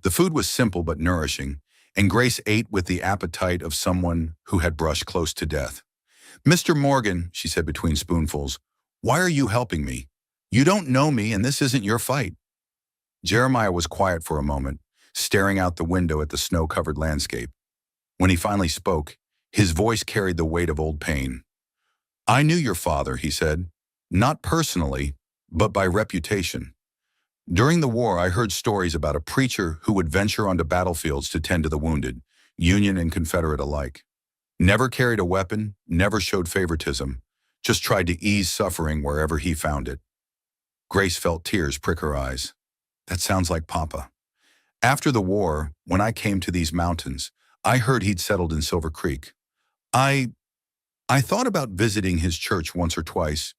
The food was simple but nourishing, and Grace ate with the appetite of someone who had brushed close to death. Mr. Morgan, she said between spoonfuls, why are you helping me? You don't know me, and this isn't your fight. Jeremiah was quiet for a moment, staring out the window at the snow-covered landscape. When he finally spoke, his voice carried the weight of old pain. I knew your father, he said, not personally, but by reputation. During the war, I heard stories about a preacher who would venture onto battlefields to tend to the wounded, Union and Confederate alike. Never carried a weapon, never showed favoritism, just tried to ease suffering wherever he found it. Grace felt tears prick her eyes. That sounds like Papa. After the war, when I came to these mountains, I heard he'd settled in Silver Creek. I I thought about visiting his church once or twice,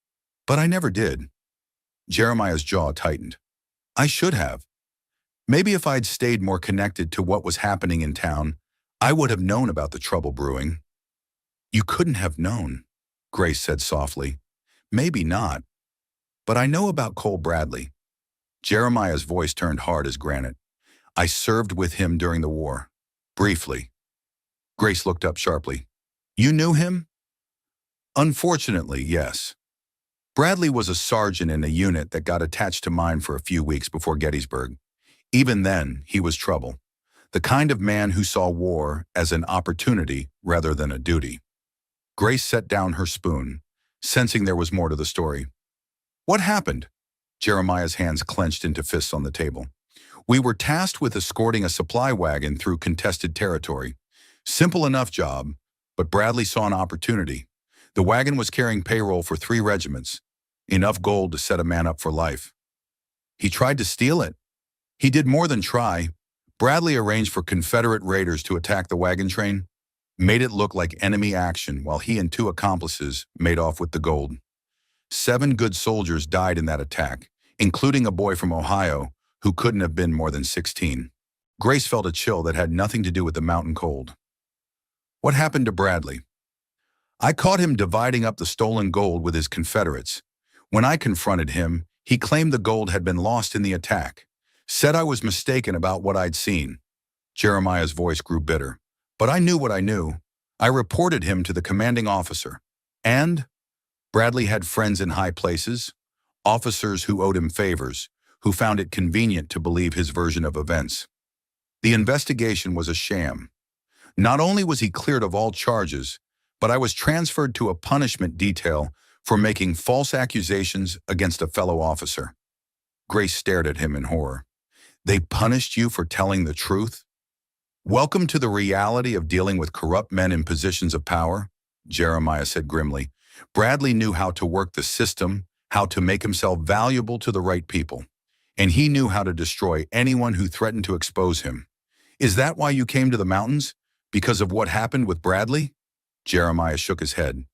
but I never did. Jeremiah's jaw tightened. I should have. Maybe if I'd stayed more connected to what was happening in town, I would have known about the trouble brewing. You couldn't have known, Grace said softly. Maybe not. But I know about Cole Bradley. Jeremiah's voice turned hard as granite. I served with him during the war. Briefly. Grace looked up sharply. You knew him? Unfortunately, yes. Bradley was a sergeant in a unit that got attached to mine for a few weeks before Gettysburg. Even then, he was trouble. The kind of man who saw war as an opportunity rather than a duty. Grace set down her spoon, sensing there was more to the story. What happened? Jeremiah's hands clenched into fists on the table. We were tasked with escorting a supply wagon through contested territory. Simple enough job, but Bradley saw an opportunity. The wagon was carrying payroll for 3 regiments, enough gold to set a man up for life. He tried to steal it. He did more than try. Bradley arranged for Confederate raiders to attack the wagon train, made it look like enemy action while he and 2 accomplices made off with the gold. 7 good soldiers died in that attack, including a boy from Ohio who couldn't have been more than 16. Grace felt a chill that had nothing to do with the mountain cold. What happened to Bradley? I caught him dividing up the stolen gold with his Confederates. When I confronted him, he claimed the gold had been lost in the attack. Said I was mistaken about what I'd seen. Jeremiah's voice grew bitter. But I knew what I knew. I reported him to the commanding officer. And Bradley had friends in high places, officers who owed him favors, who found it convenient to believe his version of events. The investigation was a sham. Not only was he cleared of all charges, but I was transferred to a punishment detail for making false accusations against a fellow officer. Grace stared at him in horror. They punished you for telling the truth? Welcome to the reality of dealing with corrupt men in positions of power, Jeremiah said grimly. Bradley knew how to work the system, how to make himself valuable to the right people, and he knew how to destroy anyone who threatened to expose him. Is that why you came to the mountains? Because of what happened with Bradley? Jeremiah shook his head.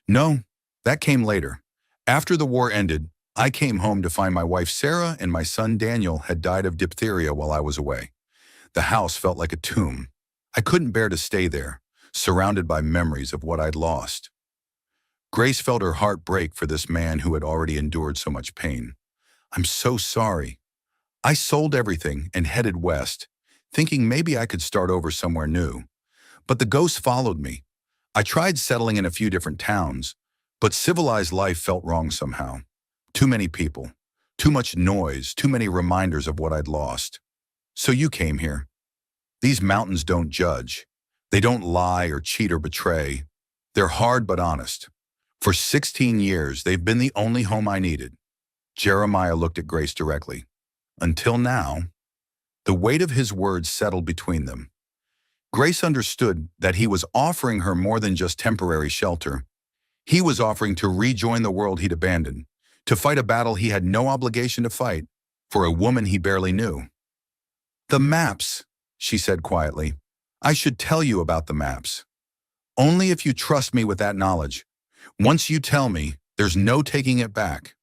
No, that came later. After the war ended, I came home to find my wife Sarah and my son Daniel had died of diphtheria while I was away. The house felt like a tomb. I couldn't bear to stay there, surrounded by memories of what I'd lost. Grace felt her heart break for this man who had already endured so much pain. I'm so sorry. I sold everything and headed west, thinking maybe I could start over somewhere new. But the ghost followed me. I tried settling in a few different towns, but civilized life felt wrong somehow. Too many people, too much noise, too many reminders of what I'd lost. So you came here. These mountains don't judge. They don't lie or cheat or betray. They're hard but honest. For 16 years, they've been the only home I needed. Jeremiah looked at Grace directly. Until now, the weight of his words settled between them. Grace understood that he was offering her more than just temporary shelter. He was offering to rejoin the world he'd abandoned, to fight a battle he had no obligation to fight, for a woman he barely knew. The maps, she said quietly. I should tell you about the maps. Only if you trust me with that knowledge. Once you tell me, there's no taking it back.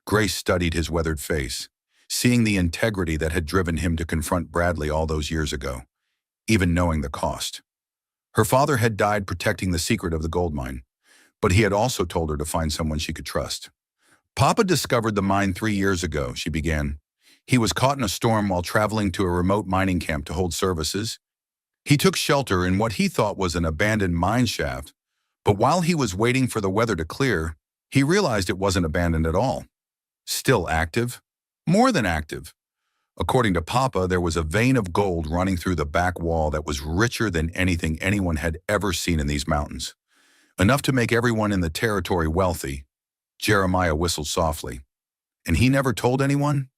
Grace studied his weathered face, seeing the integrity that had driven him to confront Bradley all those years ago, even knowing the cost. Her father had died protecting the secret of the gold mine, but he had also told her to find someone she could trust. Papa discovered the mine 3 years ago, she began. He was caught in a storm while traveling to a remote mining camp to hold services. He took shelter in what he thought was an abandoned mine shaft, but while he was waiting for the weather to clear, he realized it wasn't abandoned at all. Still active, more than active. According to Papa, there was a vein of gold running through the back wall that was richer than anything anyone had ever seen in these mountains. Enough to make everyone in the territory wealthy. Jeremiah whistled softly. And he never told anyone?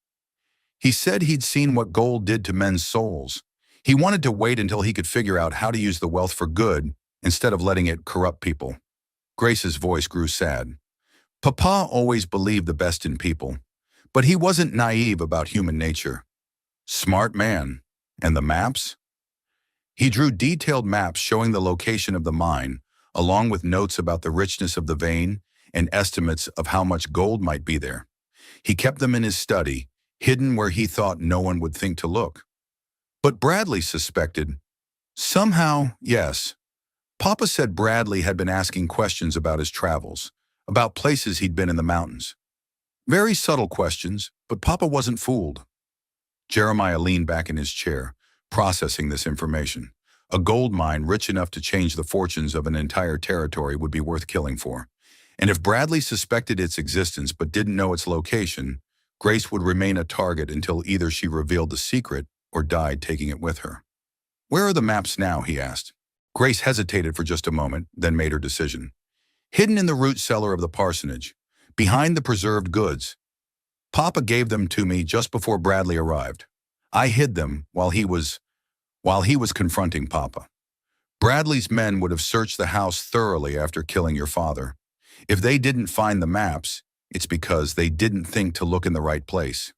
He said he'd seen what gold did to men's souls. He wanted to wait until he could figure out how to use the wealth for good instead of letting it corrupt people. Grace's voice grew sad. Papa always believed the best in people, but he wasn't naive about human nature. Smart man. And the maps? He drew detailed maps showing the location of the mine, along with notes about the richness of the vein and estimates of how much gold might be there. He kept them in his study, hidden where he thought no one would think to look. But Bradley suspected. Somehow, yes. Papa said Bradley had been asking questions about his travels, about places he'd been in the mountains. Very subtle questions, but Papa wasn't fooled. Jeremiah leaned back in his chair, processing this information. A gold mine rich enough to change the fortunes of an entire territory would be worth killing for. And if Bradley suspected its existence but didn't know its location, Grace would remain a target until either she revealed the secret or died taking it with her. "Where are the maps now?" he asked. Grace hesitated for just a moment, then made her decision. "Hidden in the root cellar of the parsonage, behind the preserved goods. Papa gave them to me just before Bradley arrived. I hid them while he was confronting Papa. Bradley's men would have searched the house thoroughly after killing your father. If they didn't find the maps, it's because they didn't think to look in the right place.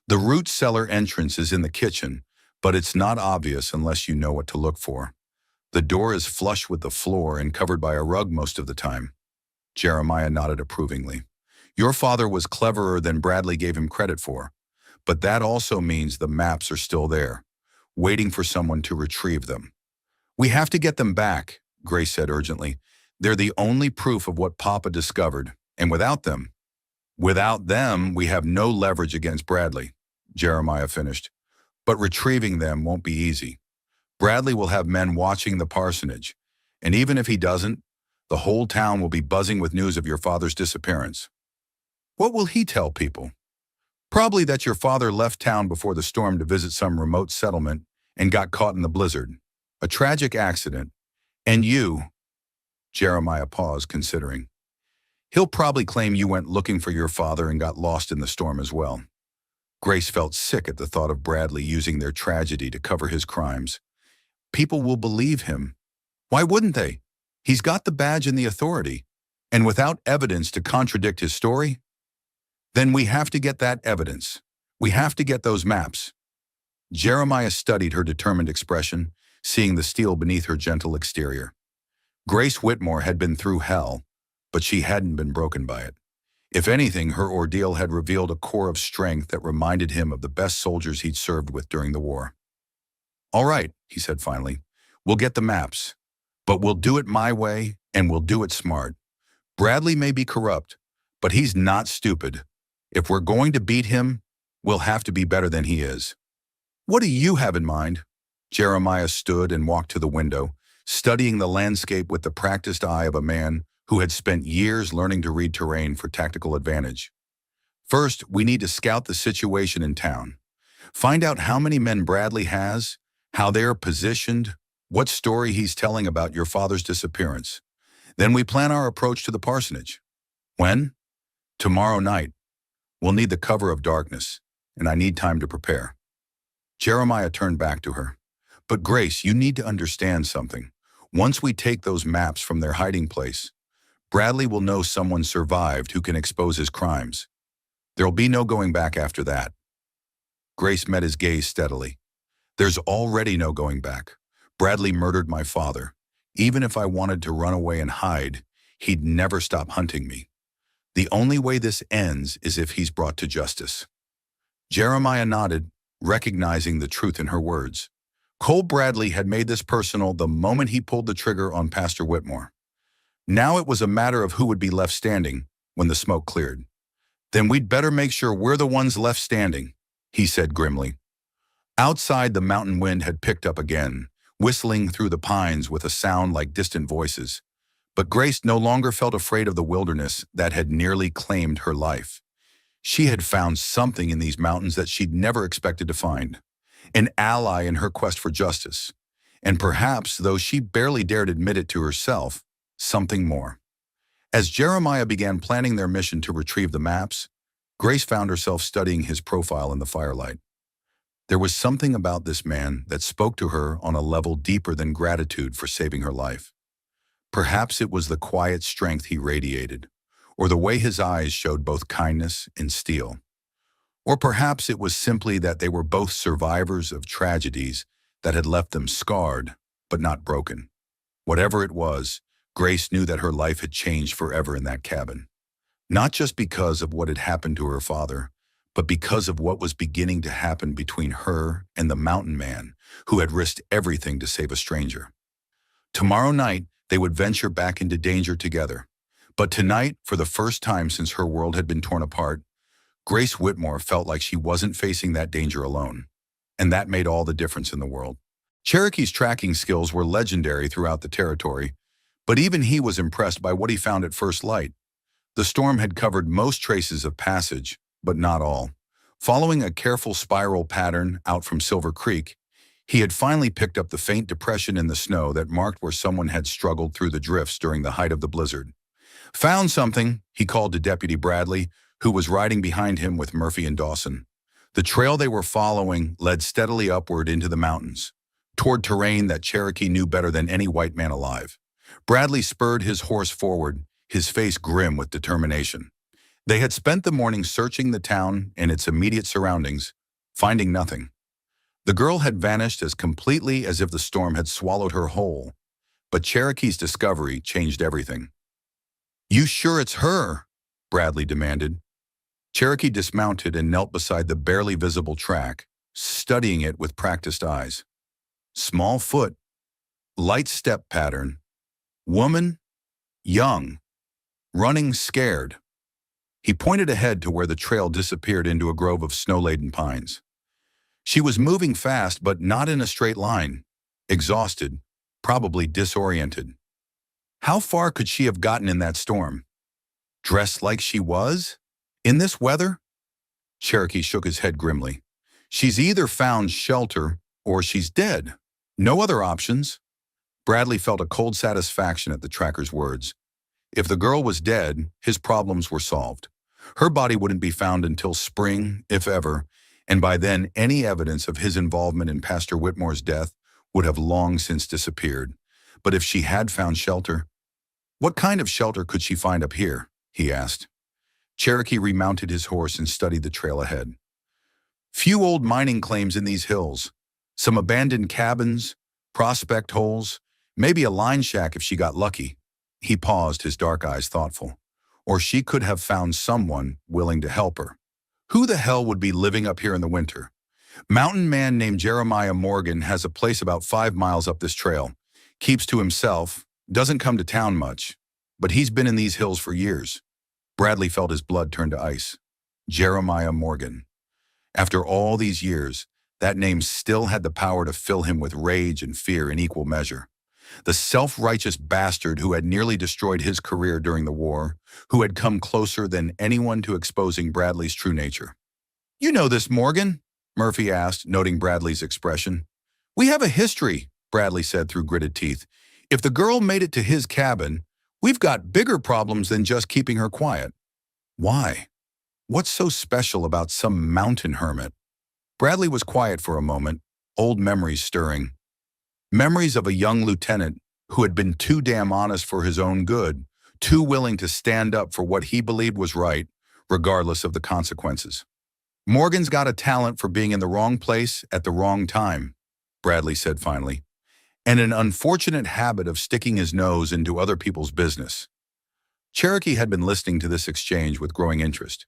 The root cellar entrance is in the kitchen, but it's not obvious unless you know what to look for. The door is flush with the floor and covered by a rug most of the time." Jeremiah nodded approvingly. "Your father was cleverer than Bradley gave him credit for, but that also means the maps are still there, waiting for someone to retrieve them." "We have to get them back," Grace said urgently. "They're the only proof of what Papa discovered, and without them, we have no leverage against Bradley," Jeremiah finished. "But retrieving them won't be easy. Bradley will have men watching the parsonage, and even if he doesn't, the whole town will be buzzing with news of your father's disappearance." "What will he tell people?" "Probably that your father left town before the storm to visit some remote settlement and got caught in the blizzard. A tragic accident. And you—" Jeremiah paused, considering. "He'll probably claim you went looking for your father and got lost in the storm as well." Grace felt sick at the thought of Bradley using their tragedy to cover his crimes. People will believe him. Why wouldn't they? He's got the badge and the authority. And without evidence to contradict his story? Then we have to get that evidence. We have to get those maps. Jeremiah studied her determined expression, seeing the steel beneath her gentle exterior. Grace Whitmore had been through hell, but she hadn't been broken by it. If anything, her ordeal had revealed a core of strength that reminded him of the best soldiers he'd served with during the war. "All right," he said finally, "we'll get the maps, but we'll do it my way and we'll do it smart. Bradley may be corrupt, but he's not stupid. If we're going to beat him, we'll have to be better than he is." "What do you have in mind?" Jeremiah stood and walked to the window, studying the landscape with the practiced eye of a man who had spent years learning to read terrain for tactical advantage. "First, we need to scout the situation in town. Find out how many men Bradley has, how they're positioned, what story he's telling about your father's disappearance. Then we plan our approach to the parsonage." "When?" "Tomorrow night. We'll need the cover of darkness, and I need time to prepare." Jeremiah turned back to her. "But Grace, you need to understand something. Once we take those maps from their hiding place, Bradley will know someone survived who can expose his crimes. There'll be no going back after that." Grace met his gaze steadily. "There's already no going back. Bradley murdered my father. Even if I wanted to run away and hide, he'd never stop hunting me. The only way this ends is if he's brought to justice." Jeremiah nodded, recognizing the truth in her words. Cole Bradley had made this personal the moment he pulled the trigger on Pastor Whitmore. Now it was a matter of who would be left standing when the smoke cleared. "Then we'd better make sure we're the ones left standing," he said grimly. Outside, the mountain wind had picked up again, whistling through the pines with a sound like distant voices. But Grace no longer felt afraid of the wilderness that had nearly claimed her life. She had found something in these mountains that she'd never expected to find. An ally in her quest for justice. And perhaps, though she barely dared admit it to herself, something more. As Jeremiah began planning their mission to retrieve the maps, Grace found herself studying his profile in the firelight. There was something about this man that spoke to her on a level deeper than gratitude for saving her life. Perhaps it was the quiet strength he radiated, or the way his eyes showed both kindness and steel. Or perhaps it was simply that they were both survivors of tragedies that had left them scarred, but not broken. Whatever it was, Grace knew that her life had changed forever in that cabin. Not just because of what had happened to her father, but because of what was beginning to happen between her and the mountain man who had risked everything to save a stranger. Tomorrow night, they would venture back into danger together. But tonight, for the first time since her world had been torn apart, Grace Whitmore felt like she wasn't facing that danger alone. And that made all the difference in the world. Cherokee's tracking skills were legendary throughout the territory, but even he was impressed by what he found at first light. The storm had covered most traces of passage, but not all. Following a careful spiral pattern out from Silver Creek, he had finally picked up the faint depression in the snow that marked where someone had struggled through the drifts during the height of the blizzard. "Found something," he called to Deputy Bradley, who was riding behind him with Murphy and Dawson. The trail they were following led steadily upward into the mountains, toward terrain that Cherokee knew better than any white man alive. Bradley spurred his horse forward, his face grim with determination. They had spent the morning searching the town and its immediate surroundings, finding nothing. The girl had vanished as completely as if the storm had swallowed her whole, but Cherokee's discovery changed everything. "You sure it's her?" Bradley demanded. Cherokee dismounted and knelt beside the barely visible track, studying it with practiced eyes. Small foot, light step pattern, woman, young, running scared. He pointed ahead to where the trail disappeared into a grove of snow-laden pines. She was moving fast, but not in a straight line. Exhausted, probably disoriented. How far could she have gotten in that storm? Dressed like she was? In this weather? Cherokee shook his head grimly. She's either found shelter or she's dead. No other options. Bradley felt a cold satisfaction at the tracker's words. If the girl was dead, his problems were solved. Her body wouldn't be found until spring, if ever, and by then any evidence of his involvement in Pastor Whitmore's death would have long since disappeared. But if she had found shelter, what kind of shelter could she find up here? He asked. Cherokee remounted his horse and studied the trail ahead. Few old mining claims in these hills. Some abandoned cabins, prospect holes, maybe a line shack if she got lucky. He paused, his dark eyes thoughtful. Or she could have found someone willing to help her. Who the hell would be living up here in the winter? Mountain man named Jeremiah Morgan has a place about 5 miles up this trail. Keeps to himself, doesn't come to town much, but he's been in these hills for years. Bradley felt his blood turn to ice. Jeremiah Morgan. After all these years, that name still had the power to fill him with rage and fear in equal measure. The self-righteous bastard who had nearly destroyed his career during the war, who had come closer than anyone to exposing Bradley's true nature. "You know this, Morgan?" Murphy asked, noting Bradley's expression. "We have a history," Bradley said through gritted teeth. "If the girl made it to his cabin, we've got bigger problems than just keeping her quiet." "Why? What's so special about some mountain hermit?" Bradley was quiet for a moment, old memories stirring. Memories of a young lieutenant who had been too damn honest for his own good, too willing to stand up for what he believed was right, regardless of the consequences. "Morgan's got a talent for being in the wrong place at the wrong time," Bradley said finally, "and an unfortunate habit of sticking his nose into other people's business." Cherokee had been listening to this exchange with growing interest.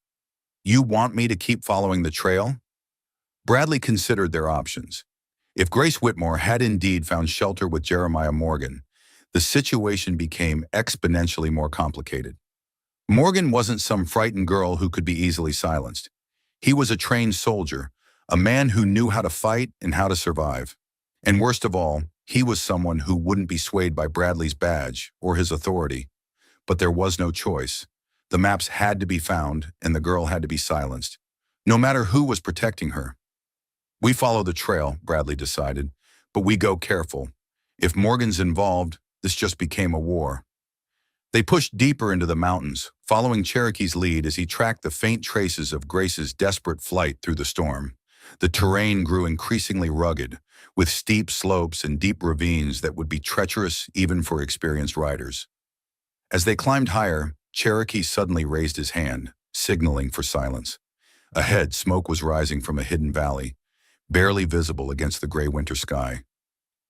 "You want me to keep following the trail?" Bradley considered their options. If Grace Whitmore had indeed found shelter with Jeremiah Morgan, the situation became exponentially more complicated. Morgan wasn't some frightened girl who could be easily silenced. He was a trained soldier, a man who knew how to fight and how to survive. And worst of all, he was someone who wouldn't be swayed by Bradley's badge or his authority. But there was no choice. The maps had to be found, and the girl had to be silenced, no matter who was protecting her. "We follow the trail," Bradley decided, "but we go careful. If Morgan's involved, this just became a war." They pushed deeper into the mountains, following Cherokee's lead as he tracked the faint traces of Grace's desperate flight through the storm. The terrain grew increasingly rugged, with steep slopes and deep ravines that would be treacherous even for experienced riders. As they climbed higher, Cherokee suddenly raised his hand, signaling for silence. Ahead, smoke was rising from a hidden valley, barely visible against the gray winter sky.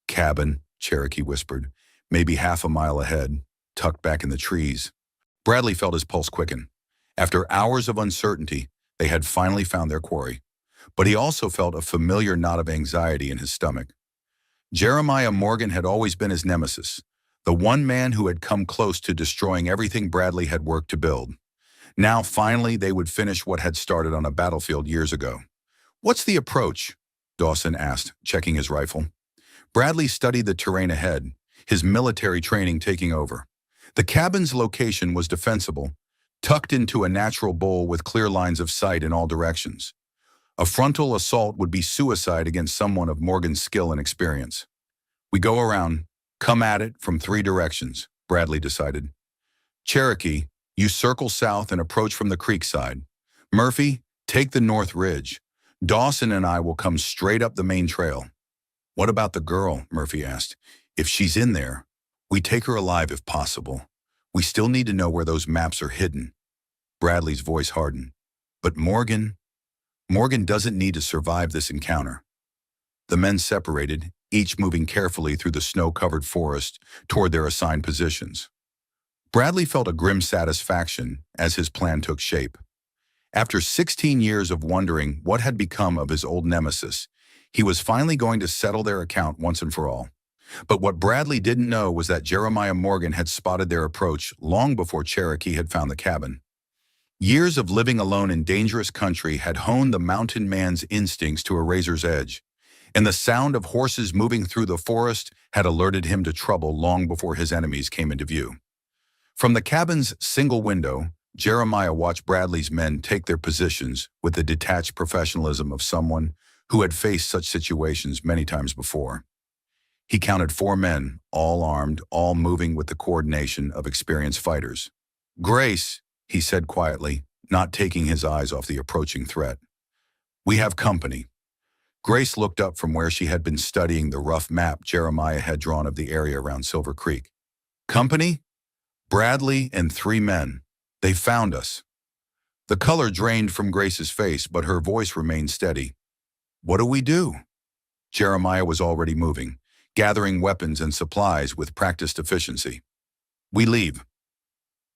"Cabin," Cherokee whispered, "maybe half a mile ahead, tucked back in the trees." Bradley felt his pulse quicken. After hours of uncertainty, they had finally found their quarry. But he also felt a familiar knot of anxiety in his stomach. Jeremiah Morgan had always been his nemesis, the one man who had come close to destroying everything Bradley had worked to build. Now, finally, they would finish what had started on a battlefield years ago. "What's the approach?" Dawson asked, checking his rifle. Bradley studied the terrain ahead, his military training taking over. The cabin's location was defensible, tucked into a natural bowl with clear lines of sight in all directions. A frontal assault would be suicide against someone of Morgan's skill and experience. "We go around, come at it from 3 directions," Bradley decided. "Cherokee, you circle south and approach from the creek side. Murphy, take the north ridge. Dawson and I will come straight up the main trail." "What about the girl?" Murphy asked. "If she's in there, we take her alive if possible. We still need to know where those maps are hidden." Bradley's voice hardened. "But Morgan doesn't need to survive this encounter." The men separated, each moving carefully through the snow-covered forest toward their assigned positions. Bradley felt a grim satisfaction as his plan took shape. After 16 years of wondering what had become of his old nemesis, he was finally going to settle their account once and for all. But what Bradley didn't know was that Jeremiah Morgan had spotted their approach long before Cherokee had found the cabin. Years of living alone in dangerous country had honed the mountain man's instincts to a razor's edge, and the sound of horses moving through the forest had alerted him to trouble long before his enemies came into view. From the cabin's single window, Jeremiah watched Bradley's men take their positions with the detached professionalism of someone who had faced such situations many times before. He counted 4 men, all armed, all moving with the coordination of experienced fighters. "Grace," he said quietly, not taking his eyes off the approaching threat. "We have company." Grace looked up from where she had been studying the rough map Jeremiah had drawn of the area around Silver Creek. "Company?" "Bradley and 3 men. They found us." The color drained from Grace's face, but her voice remained steady. "What do we do?" Jeremiah was already moving, gathering weapons and supplies with practiced efficiency. "We leave.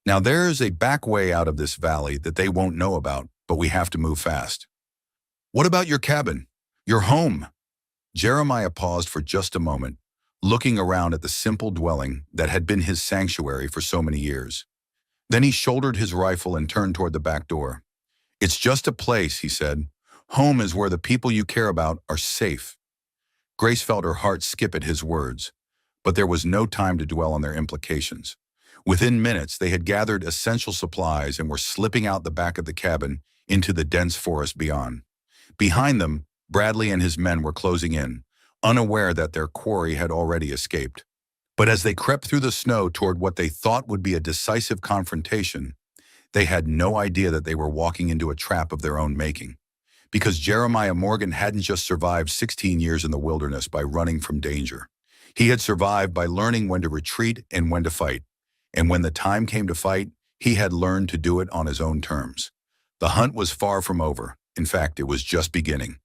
Now there's a back way out of this valley that they won't know about, but we have to move fast." "What about your cabin? Your home?" Jeremiah paused for just a moment, looking around at the simple dwelling that had been his sanctuary for so many years. Then he shouldered his rifle and turned toward the back door. "It's just a place," he said. "Home is where the people you care about are safe." Grace felt her heart skip at his words, but there was no time to dwell on their implications. Within minutes, they had gathered essential supplies and were slipping out the back of the cabin into the dense forest beyond. Behind them, Bradley and his men were closing in, unaware that their quarry had already escaped. But as they crept through the snow toward what they thought would be a decisive confrontation, they had no idea that they were walking into a trap of their own making. Because Jeremiah Morgan hadn't just survived 16 years in the wilderness by running from danger. He had survived by learning when to retreat and when to fight. And when the time came to fight, he had learned to do it on his own terms. The hunt was far from over. In fact, it was just beginning.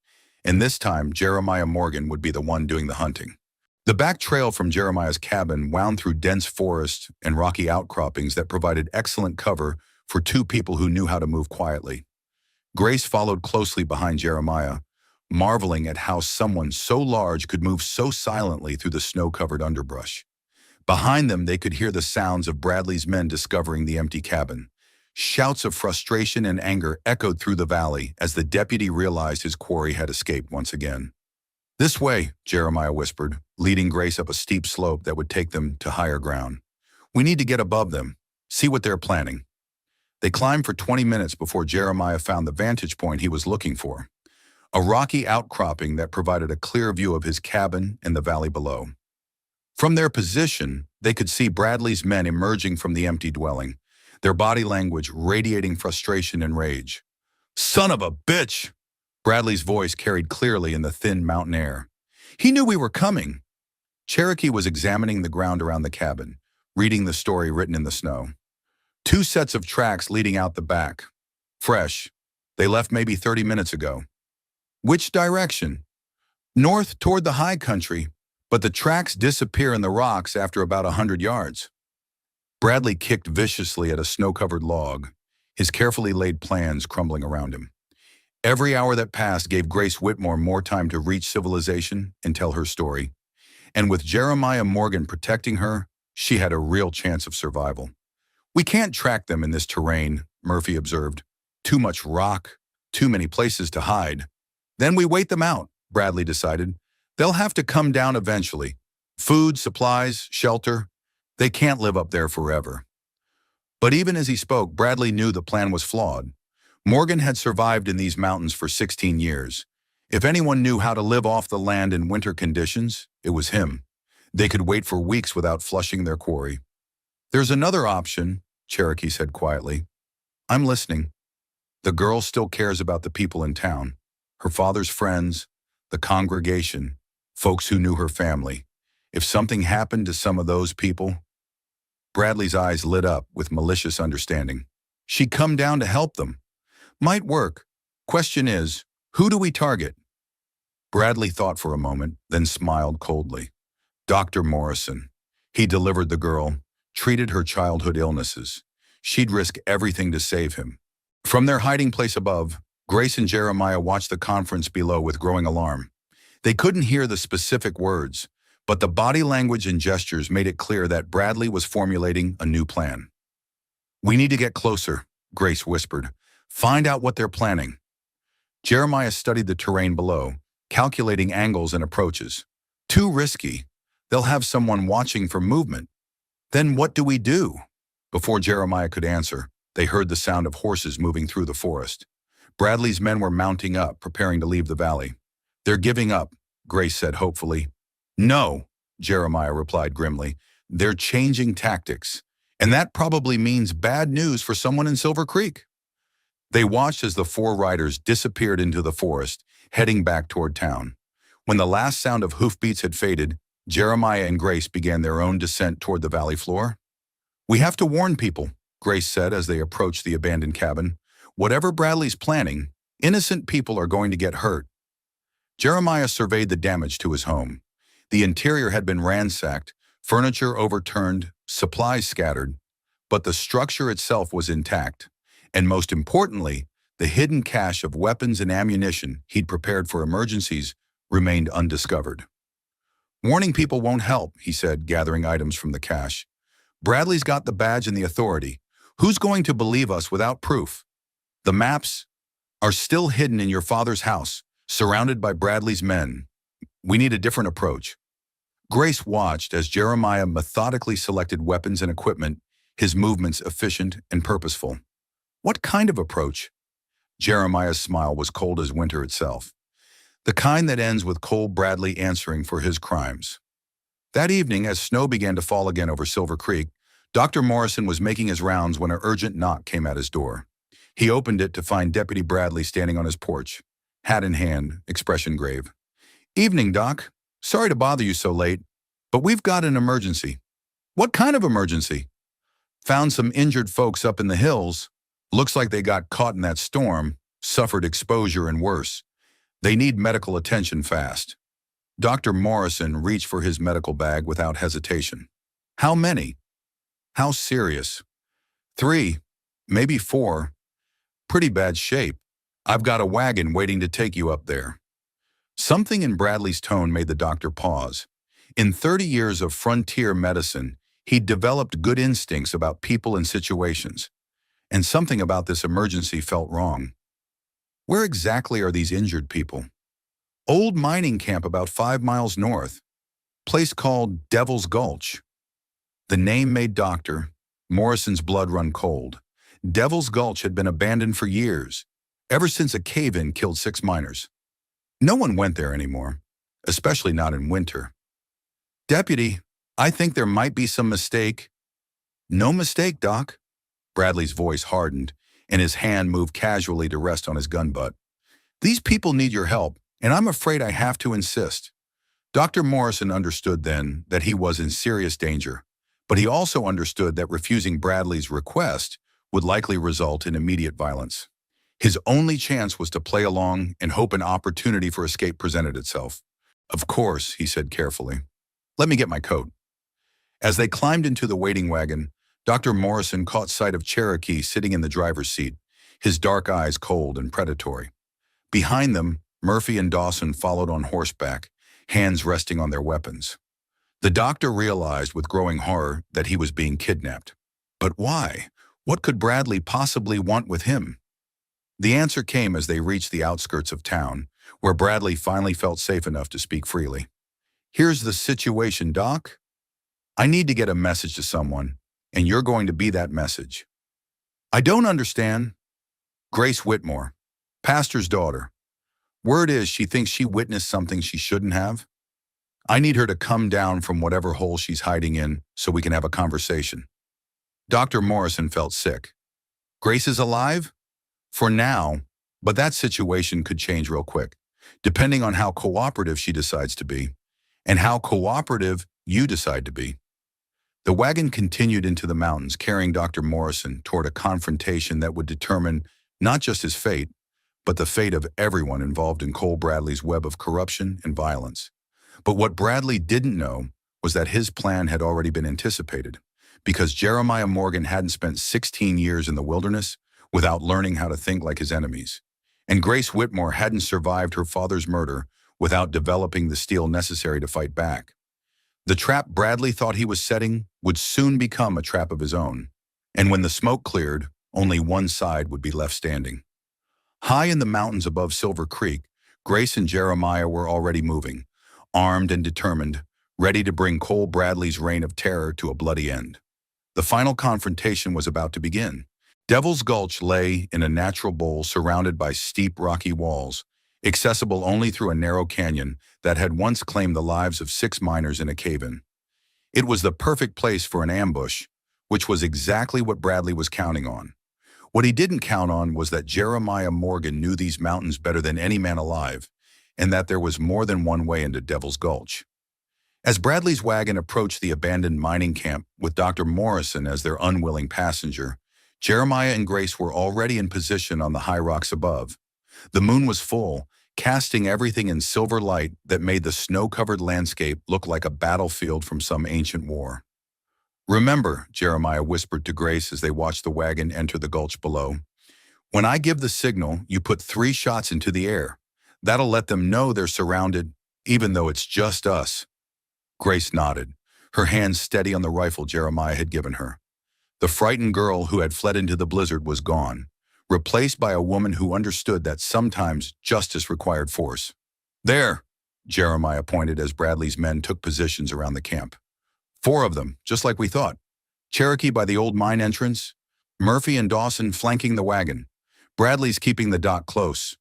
And this time, Jeremiah Morgan would be the one doing the hunting. The back trail from Jeremiah's cabin wound through dense forest and rocky outcroppings that provided excellent cover for 2 people who knew how to move quietly. Grace followed closely behind Jeremiah, marveling at how someone so large could move so silently through the snow-covered underbrush. Behind them, they could hear the sounds of Bradley's men discovering the empty cabin. Shouts of frustration and anger echoed through the valley as the deputy realized his quarry had escaped once again. "This way," Jeremiah whispered, leading Grace up a steep slope that would take them to higher ground. "We need to get above them, see what they're planning." They climbed for 20 minutes before Jeremiah found the vantage point he was looking for, a rocky outcropping that provided a clear view of his cabin and the valley below. From their position, they could see Bradley's men emerging from the empty dwelling, their body language radiating frustration and rage. "Son of a bitch!" Bradley's voice carried clearly in the thin mountain air. He knew we were coming. Cherokee was examining the ground around the cabin, reading the story written in the snow. Two sets of tracks leading out the back. Fresh. They left maybe 30 minutes ago. Which direction? North toward the high country, but the tracks disappear in the rocks after about 100 yards. Bradley kicked viciously at a snow-covered log, his carefully laid plans crumbling around him. Every hour that passed gave Grace Whitmore more time to reach civilization and tell her story. And with Jeremiah Morgan protecting her, she had a real chance of survival. We can't track them in this terrain, Murphy observed. Too much rock, too many places to hide. Then we wait them out, Bradley decided. They'll have to come down eventually. Food, supplies, shelter. They can't live up there forever. But even as he spoke, Bradley knew the plan was flawed. Morgan had survived in these mountains for 16 years. If anyone knew how to live off the land in winter conditions, it was him. They could wait for weeks without flushing their quarry. There's another option, Cherokee said quietly. I'm listening. The girl still cares about the people in town, her father's friends, the congregation, folks who knew her family. If something happened to some of those people, Bradley's eyes lit up with malicious understanding. She'd come down to help them. Might work. Question is, who do we target? Bradley thought for a moment, then smiled coldly. Dr. Morrison. He delivered the girl, treated her childhood illnesses. She'd risk everything to save him. From their hiding place above, Grace and Jeremiah watched the conference below with growing alarm. They couldn't hear the specific words, but the body language and gestures made it clear that Bradley was formulating a new plan. We need to get closer, Grace whispered. Find out what they're planning. Jeremiah studied the terrain below, calculating angles and approaches. Too risky. They'll have someone watching for movement. Then what do we do? Before Jeremiah could answer, they heard the sound of horses moving through the forest. Bradley's men were mounting up, preparing to leave the valley. They're giving up, Grace said hopefully. No, Jeremiah replied grimly. They're changing tactics, and that probably means bad news for someone in Silver Creek. They watched as the four riders disappeared into the forest, heading back toward town. When the last sound of hoofbeats had faded, Jeremiah and Grace began their own descent toward the valley floor. We have to warn people, Grace said as they approached the abandoned cabin. Whatever Bradley's planning, innocent people are going to get hurt. Jeremiah surveyed the damage to his home. The interior had been ransacked, furniture overturned, supplies scattered, but the structure itself was intact. And most importantly, the hidden cache of weapons and ammunition he'd prepared for emergencies remained undiscovered. Warning people won't help, he said, gathering items from the cache. Bradley's got the badge and the authority. Who's going to believe us without proof? The maps are still hidden in your father's house, surrounded by Bradley's men. We need a different approach. Grace watched as Jeremiah methodically selected weapons and equipment, his movements efficient and purposeful. What kind of approach? Jeremiah's smile was cold as winter itself. The kind that ends with Cole Bradley answering for his crimes. That evening, as snow began to fall again over Silver Creek, Dr. Morrison was making his rounds when an urgent knock came at his door. He opened it to find Deputy Bradley standing on his porch, hat in hand, expression grave. Evening, Doc. Sorry to bother you so late, but we've got an emergency. What kind of emergency? Found some injured folks up in the hills. Looks like they got caught in that storm, suffered exposure and worse. They need medical attention fast. Dr. Morrison reached for his medical bag without hesitation. How many? How serious? 3, maybe 4. Pretty bad shape. I've got a wagon waiting to take you up there. Something in Bradley's tone made the doctor pause. In 30 years of frontier medicine, he'd developed good instincts about people and situations. And something about this emergency felt wrong. Where exactly are these injured people? Old mining camp about 5 miles north. Place called Devil's Gulch. The name made Dr. Morrison's blood run cold. Devil's Gulch had been abandoned for years, ever since a cave-in killed 6 miners. No one went there anymore, especially not in winter. Deputy, I think there might be some mistake. No mistake, Doc. Bradley's voice hardened, and his hand moved casually to rest on his gun butt. These people need your help, and I'm afraid I have to insist. Dr. Morrison understood then that he was in serious danger, but he also understood that refusing Bradley's request would likely result in immediate violence. His only chance was to play along and hope an opportunity for escape presented itself. "Of course," he said carefully. "Let me get my coat." As they climbed into the waiting wagon, Dr. Morrison caught sight of Cherokee sitting in the driver's seat, his dark eyes cold and predatory. Behind them, Murphy and Dawson followed on horseback, hands resting on their weapons. The doctor realized with growing horror that he was being kidnapped. But why? What could Bradley possibly want with him? The answer came as they reached the outskirts of town, where Bradley finally felt safe enough to speak freely. "Here's the situation, Doc. I need to get a message to someone, and you're going to be that message." "I don't understand." "Grace Whitmore, pastor's daughter. Word is she thinks she witnessed something she shouldn't have. I need her to come down from whatever hole she's hiding in so we can have a conversation." Dr. Morrison felt sick. "Grace is alive?" "For now, but that situation could change real quick, depending on how cooperative she decides to be, and how cooperative you decide to be." The wagon continued into the mountains, carrying Dr. Morrison toward a confrontation that would determine not just his fate, but the fate of everyone involved in Cole Bradley's web of corruption and violence. But what Bradley didn't know was that his plan had already been anticipated, because Jeremiah Morgan hadn't spent 16 years in the wilderness without learning how to think like his enemies. And Grace Whitmore hadn't survived her father's murder without developing the steel necessary to fight back. The trap Bradley thought he was setting would soon become a trap of his own. And when the smoke cleared, only one side would be left standing. High in the mountains above Silver Creek, Grace and Jeremiah were already moving, armed and determined, ready to bring Cole Bradley's reign of terror to a bloody end. The final confrontation was about to begin. Devil's Gulch lay in a natural bowl surrounded by steep rocky walls, accessible only through a narrow canyon that had once claimed the lives of 6 miners in a cave-in. It was the perfect place for an ambush, which was exactly what Bradley was counting on. What he didn't count on was that Jeremiah Morgan knew these mountains better than any man alive, and that there was more than one way into Devil's Gulch. As Bradley's wagon approached the abandoned mining camp with Dr. Morrison as their unwilling passenger, Jeremiah and Grace were already in position on the high rocks above. The moon was full, casting everything in silver light that made the snow-covered landscape look like a battlefield from some ancient war. "Remember," Jeremiah whispered to Grace as they watched the wagon enter the gulch below, "when I give the signal, you put 3 shots into the air. That'll let them know they're surrounded, even though it's just us." Grace nodded, her hands steady on the rifle Jeremiah had given her. The frightened girl who had fled into the blizzard was gone, replaced by a woman who understood that sometimes justice required force. "There," Jeremiah pointed as Bradley's men took positions around the camp. 4 of them, just like we thought. Cherokee by the old mine entrance, Murphy and Dawson flanking the wagon. Bradley's keeping the dock close.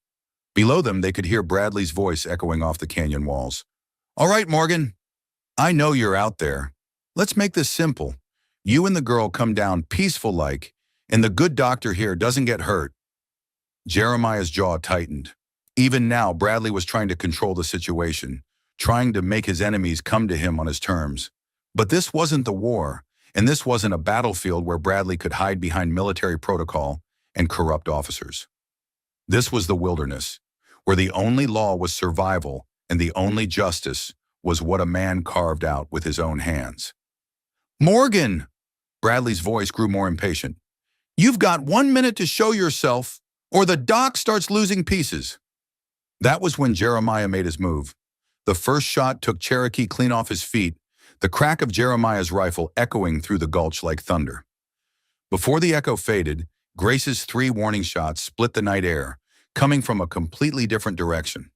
Below them, they could hear Bradley's voice echoing off the canyon walls. "All right, Morgan. I know you're out there. Let's make this simple. You and the girl come down peaceful-like, and the good doctor here doesn't get hurt." Jeremiah's jaw tightened. Even now, Bradley was trying to control the situation, trying to make his enemies come to him on his terms. But this wasn't the war, and this wasn't a battlefield where Bradley could hide behind military protocol and corrupt officers. This was the wilderness, where the only law was survival and the only justice was what a man carved out with his own hands. "Morgan!" Bradley's voice grew more impatient. "You've got 1 minute to show yourself, or the dock starts losing pieces." That was when Jeremiah made his move. The first shot took Cherokee clean off his feet, the crack of Jeremiah's rifle echoing through the gulch like thunder. Before the echo faded, Grace's 3 warning shots split the night air, coming from a completely different direction.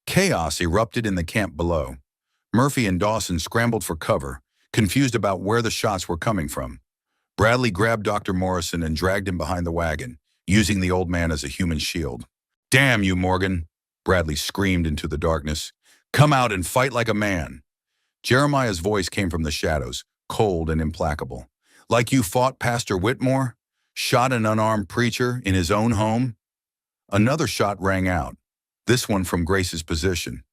Chaos erupted in the camp below. Murphy and Dawson scrambled for cover, confused about where the shots were coming from. Bradley grabbed Dr. Morrison and dragged him behind the wagon, using the old man as a human shield. "Damn you, Morgan!" Bradley screamed into the darkness. "Come out and fight like a man." Jeremiah's voice came from the shadows, cold and implacable. "Like you fought Pastor Whitmore? Shot an unarmed preacher in his own home?" Another shot rang out, this one from Grace's position.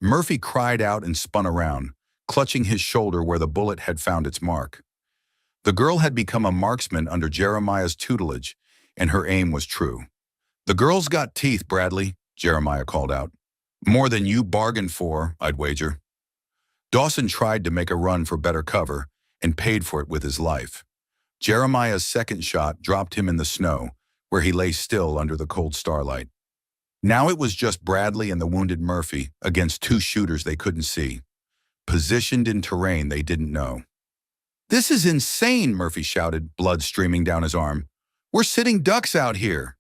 Murphy cried out and spun around, clutching his shoulder where the bullet had found its mark. The girl had become a marksman under Jeremiah's tutelage, and her aim was true. "The girl's got teeth, Bradley," Jeremiah called out. "More than you bargained for, I'd wager." Dawson tried to make a run for better cover and paid for it with his life. Jeremiah's second shot dropped him in the snow, where he lay still under the cold starlight. Now it was just Bradley and the wounded Murphy against two shooters they couldn't see, positioned in terrain they didn't know. "This is insane," Murphy shouted, blood streaming down his arm. "We're sitting ducks out here."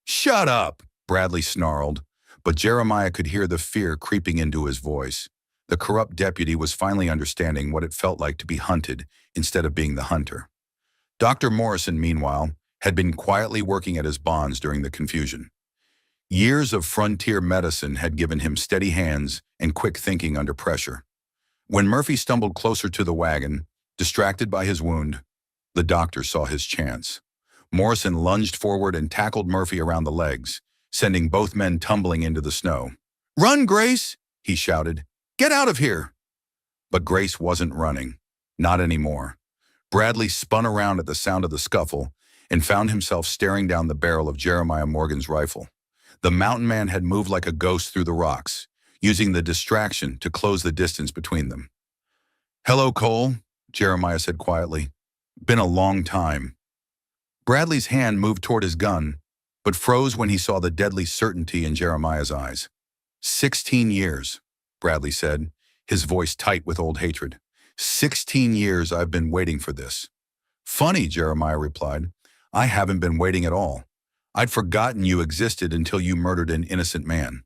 "Shut up," Bradley snarled, but Jeremiah could hear the fear creeping into his voice. The corrupt deputy was finally understanding what it felt like to be hunted instead of being the hunter. Dr. Morrison, meanwhile, had been quietly working at his bonds during the confusion. Years of frontier medicine had given him steady hands and quick thinking under pressure. When Murphy stumbled closer to the wagon, distracted by his wound, the doctor saw his chance. Morrison lunged forward and tackled Murphy around the legs, sending both men tumbling into the snow. "Run, Grace!" he shouted. "Get out of here!" But Grace wasn't running. Not anymore. Bradley spun around at the sound of the scuffle and found himself staring down the barrel of Jeremiah Morgan's rifle. The mountain man had moved like a ghost through the rocks, using the distraction to close the distance between them. "Hello, Cole," Jeremiah said quietly. "Been a long time." Bradley's hand moved toward his gun, but froze when he saw the deadly certainty in Jeremiah's eyes. 16 years, Bradley said, his voice tight with old hatred. 16 years I've been waiting for this. "Funny," Jeremiah replied. "I haven't been waiting at all. I'd forgotten you existed until you murdered an innocent man.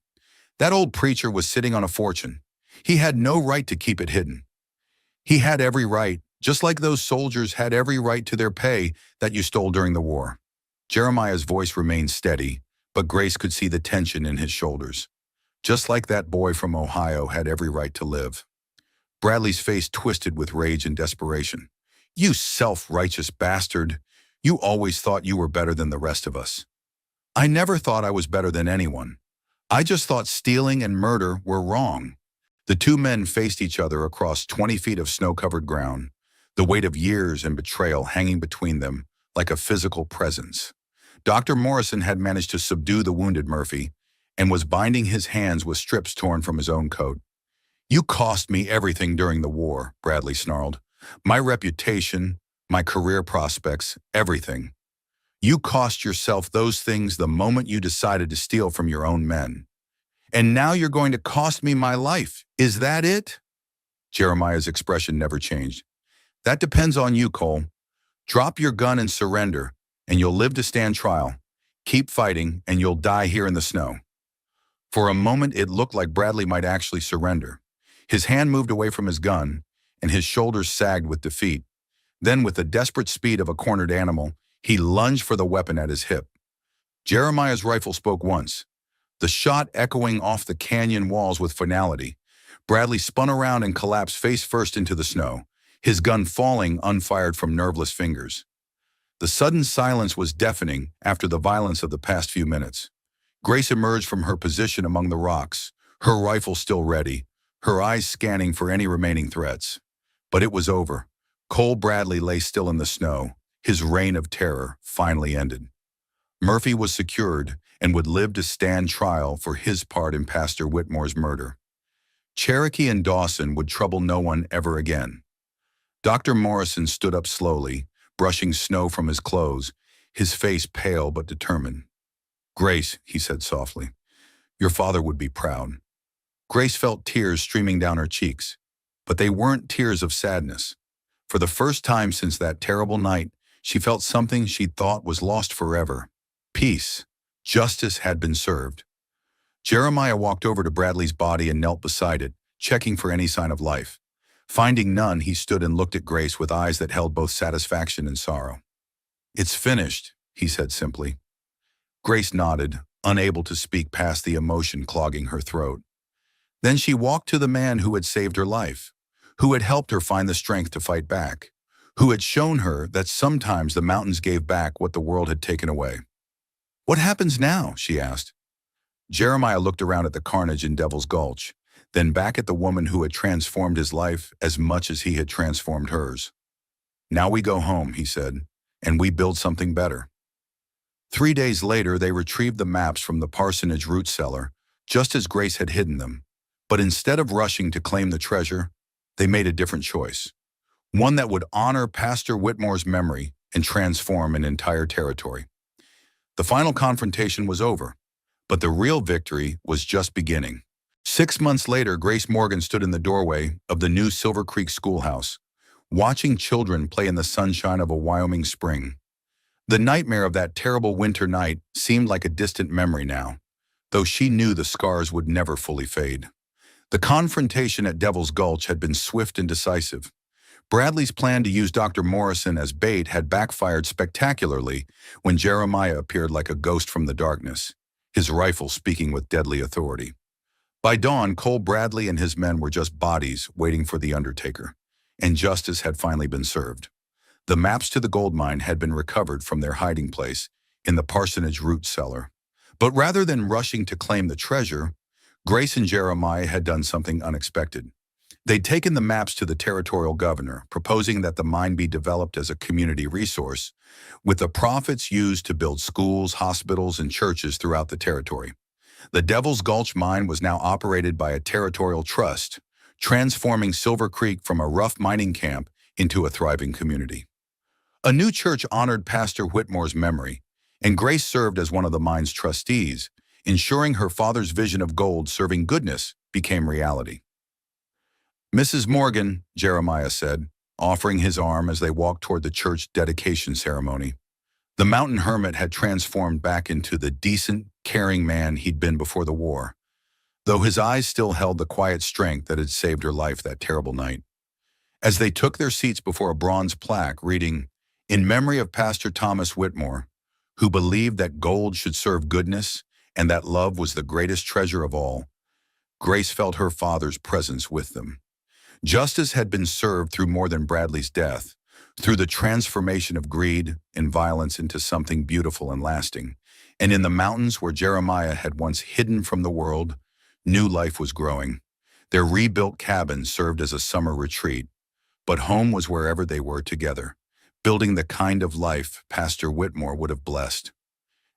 That old preacher was sitting on a fortune. He had no right to keep it hidden. He had every right, just like those soldiers had every right to their pay that you stole during the war." Jeremiah's voice remained steady, but Grace could see the tension in his shoulders. Just like that boy from Ohio had every right to live. Bradley's face twisted with rage and desperation. "You self-righteous bastard. You always thought you were better than the rest of us." "I never thought I was better than anyone. I just thought stealing and murder were wrong." The two men faced each other across 20 feet of snow-covered ground, the weight of years and betrayal hanging between them like a physical presence. Dr. Morrison had managed to subdue the wounded Murphy and was binding his hands with strips torn from his own coat. "You cost me everything during the war," Bradley snarled. "My reputation, my career prospects, everything. You cost yourself those things the moment you decided to steal from your own men. And now you're going to cost me my life. Is that it?" Jeremiah's expression never changed. "That depends on you, Cole. Drop your gun and surrender, and you'll live to stand trial. Keep fighting, and you'll die here in the snow." For a moment, it looked like Bradley might actually surrender. His hand moved away from his gun, and his shoulders sagged with defeat. Then, with the desperate speed of a cornered animal, he lunged for the weapon at his hip. Jeremiah's rifle spoke once, the shot echoing off the canyon walls with finality. Bradley spun around and collapsed face first into the snow, his gun falling unfired from nerveless fingers. The sudden silence was deafening after the violence of the past few minutes. Grace emerged from her position among the rocks, her rifle still ready, her eyes scanning for any remaining threats. But it was over. Cole Bradley lay still in the snow, his reign of terror finally ended. Murphy was secured and would live to stand trial for his part in Pastor Whitmore's murder. Cherokee and Dawson would trouble no one ever again. Dr. Morrison stood up slowly, brushing snow from his clothes, his face pale but determined. "Grace," he said softly, "your father would be proud." Grace felt tears streaming down her cheeks, but they weren't tears of sadness. For the first time since that terrible night, she felt something she thought was lost forever. Peace. Justice had been served. Jeremiah walked over to Bradley's body and knelt beside it, checking for any sign of life. Finding none, he stood and looked at Grace with eyes that held both satisfaction and sorrow. "It's finished," he said simply. Grace nodded, unable to speak past the emotion clogging her throat. Then she walked to the man who had saved her life, who had helped her find the strength to fight back, who had shown her that sometimes the mountains gave back what the world had taken away. "What happens now?" she asked. Jeremiah looked around at the carnage in Devil's Gulch, then back at the woman who had transformed his life as much as he had transformed hers. "Now we go home," he said, "and we build something better." 3 days later, they retrieved the maps from the parsonage root cellar, just as Grace had hidden them. But instead of rushing to claim the treasure, they made a different choice. One that would honor Pastor Whitmore's memory and transform an entire territory. The final confrontation was over, but the real victory was just beginning. 6 months later, Grace Morgan stood in the doorway of the new Silver Creek schoolhouse, watching children play in the sunshine of a Wyoming spring. The nightmare of that terrible winter night seemed like a distant memory now, though she knew the scars would never fully fade. The confrontation at Devil's Gulch had been swift and decisive. Bradley's plan to use Dr. Morrison as bait had backfired spectacularly when Jeremiah appeared like a ghost from the darkness, his rifle speaking with deadly authority. By dawn, Cole Bradley and his men were just bodies waiting for the undertaker, and justice had finally been served. The maps to the gold mine had been recovered from their hiding place in the parsonage root cellar. But rather than rushing to claim the treasure, Grace and Jeremiah had done something unexpected. They'd taken the maps to the territorial governor, proposing that the mine be developed as a community resource, with the profits used to build schools, hospitals, and churches throughout the territory. The Devil's Gulch mine was now operated by a territorial trust, transforming Silver Creek from a rough mining camp into a thriving community. A new church honored Pastor Whitmore's memory, and Grace served as one of the mine's trustees, ensuring her father's vision of gold serving goodness became reality. "Mrs. Morgan," Jeremiah said, offering his arm as they walked toward the church dedication ceremony. The mountain hermit had transformed back into the decent, caring man he'd been before the war, though his eyes still held the quiet strength that had saved her life that terrible night. As they took their seats before a bronze plaque reading, "In memory of Pastor Thomas Whitmore, who believed that gold should serve goodness and that love was the greatest treasure of all," Grace felt her father's presence with them. Justice had been served through more than Bradley's death, through the transformation of greed and violence into something beautiful and lasting. And in the mountains where Jeremiah had once hidden from the world, new life was growing. Their rebuilt cabin served as a summer retreat, but home was wherever they were together, building the kind of life Pastor Whitmore would have blessed.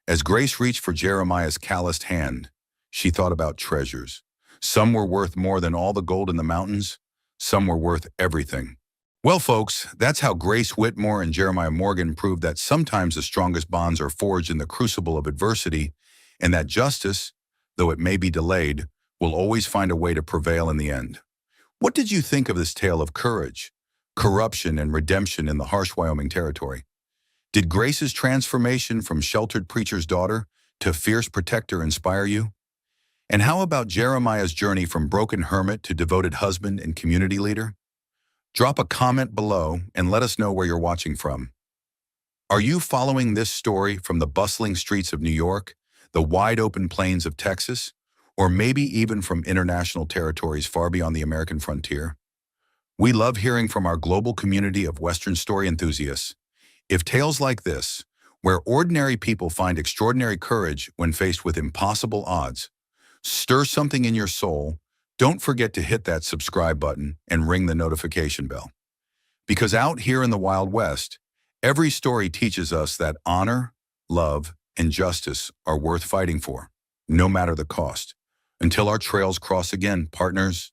As Grace reached for Jeremiah's calloused hand, she thought about treasures. Some were worth more than all the gold in the mountains. Some were worth everything. Well, folks, that's how Grace Whitmore and Jeremiah Morgan proved that sometimes the strongest bonds are forged in the crucible of adversity, and that justice, though it may be delayed, will always find a way to prevail in the end. What did you think of this tale of courage, corruption, and redemption in the harsh Wyoming territory? Did Grace's transformation from sheltered preacher's daughter to fierce protector inspire you? And how about Jeremiah's journey from broken hermit to devoted husband and community leader? Drop a comment below and let us know where you're watching from. Are you following this story from the bustling streets of New York, the wide-open plains of Texas, or maybe even from international territories far beyond the American frontier? We love hearing from our global community of Western story enthusiasts. If tales like this, where ordinary people find extraordinary courage when faced with impossible odds, stir something in your soul, don't forget to hit that subscribe button and ring the notification bell. Because out here in the Wild West, every story teaches us that honor, love, and justice are worth fighting for, no matter the cost. Until our trails cross again, partners.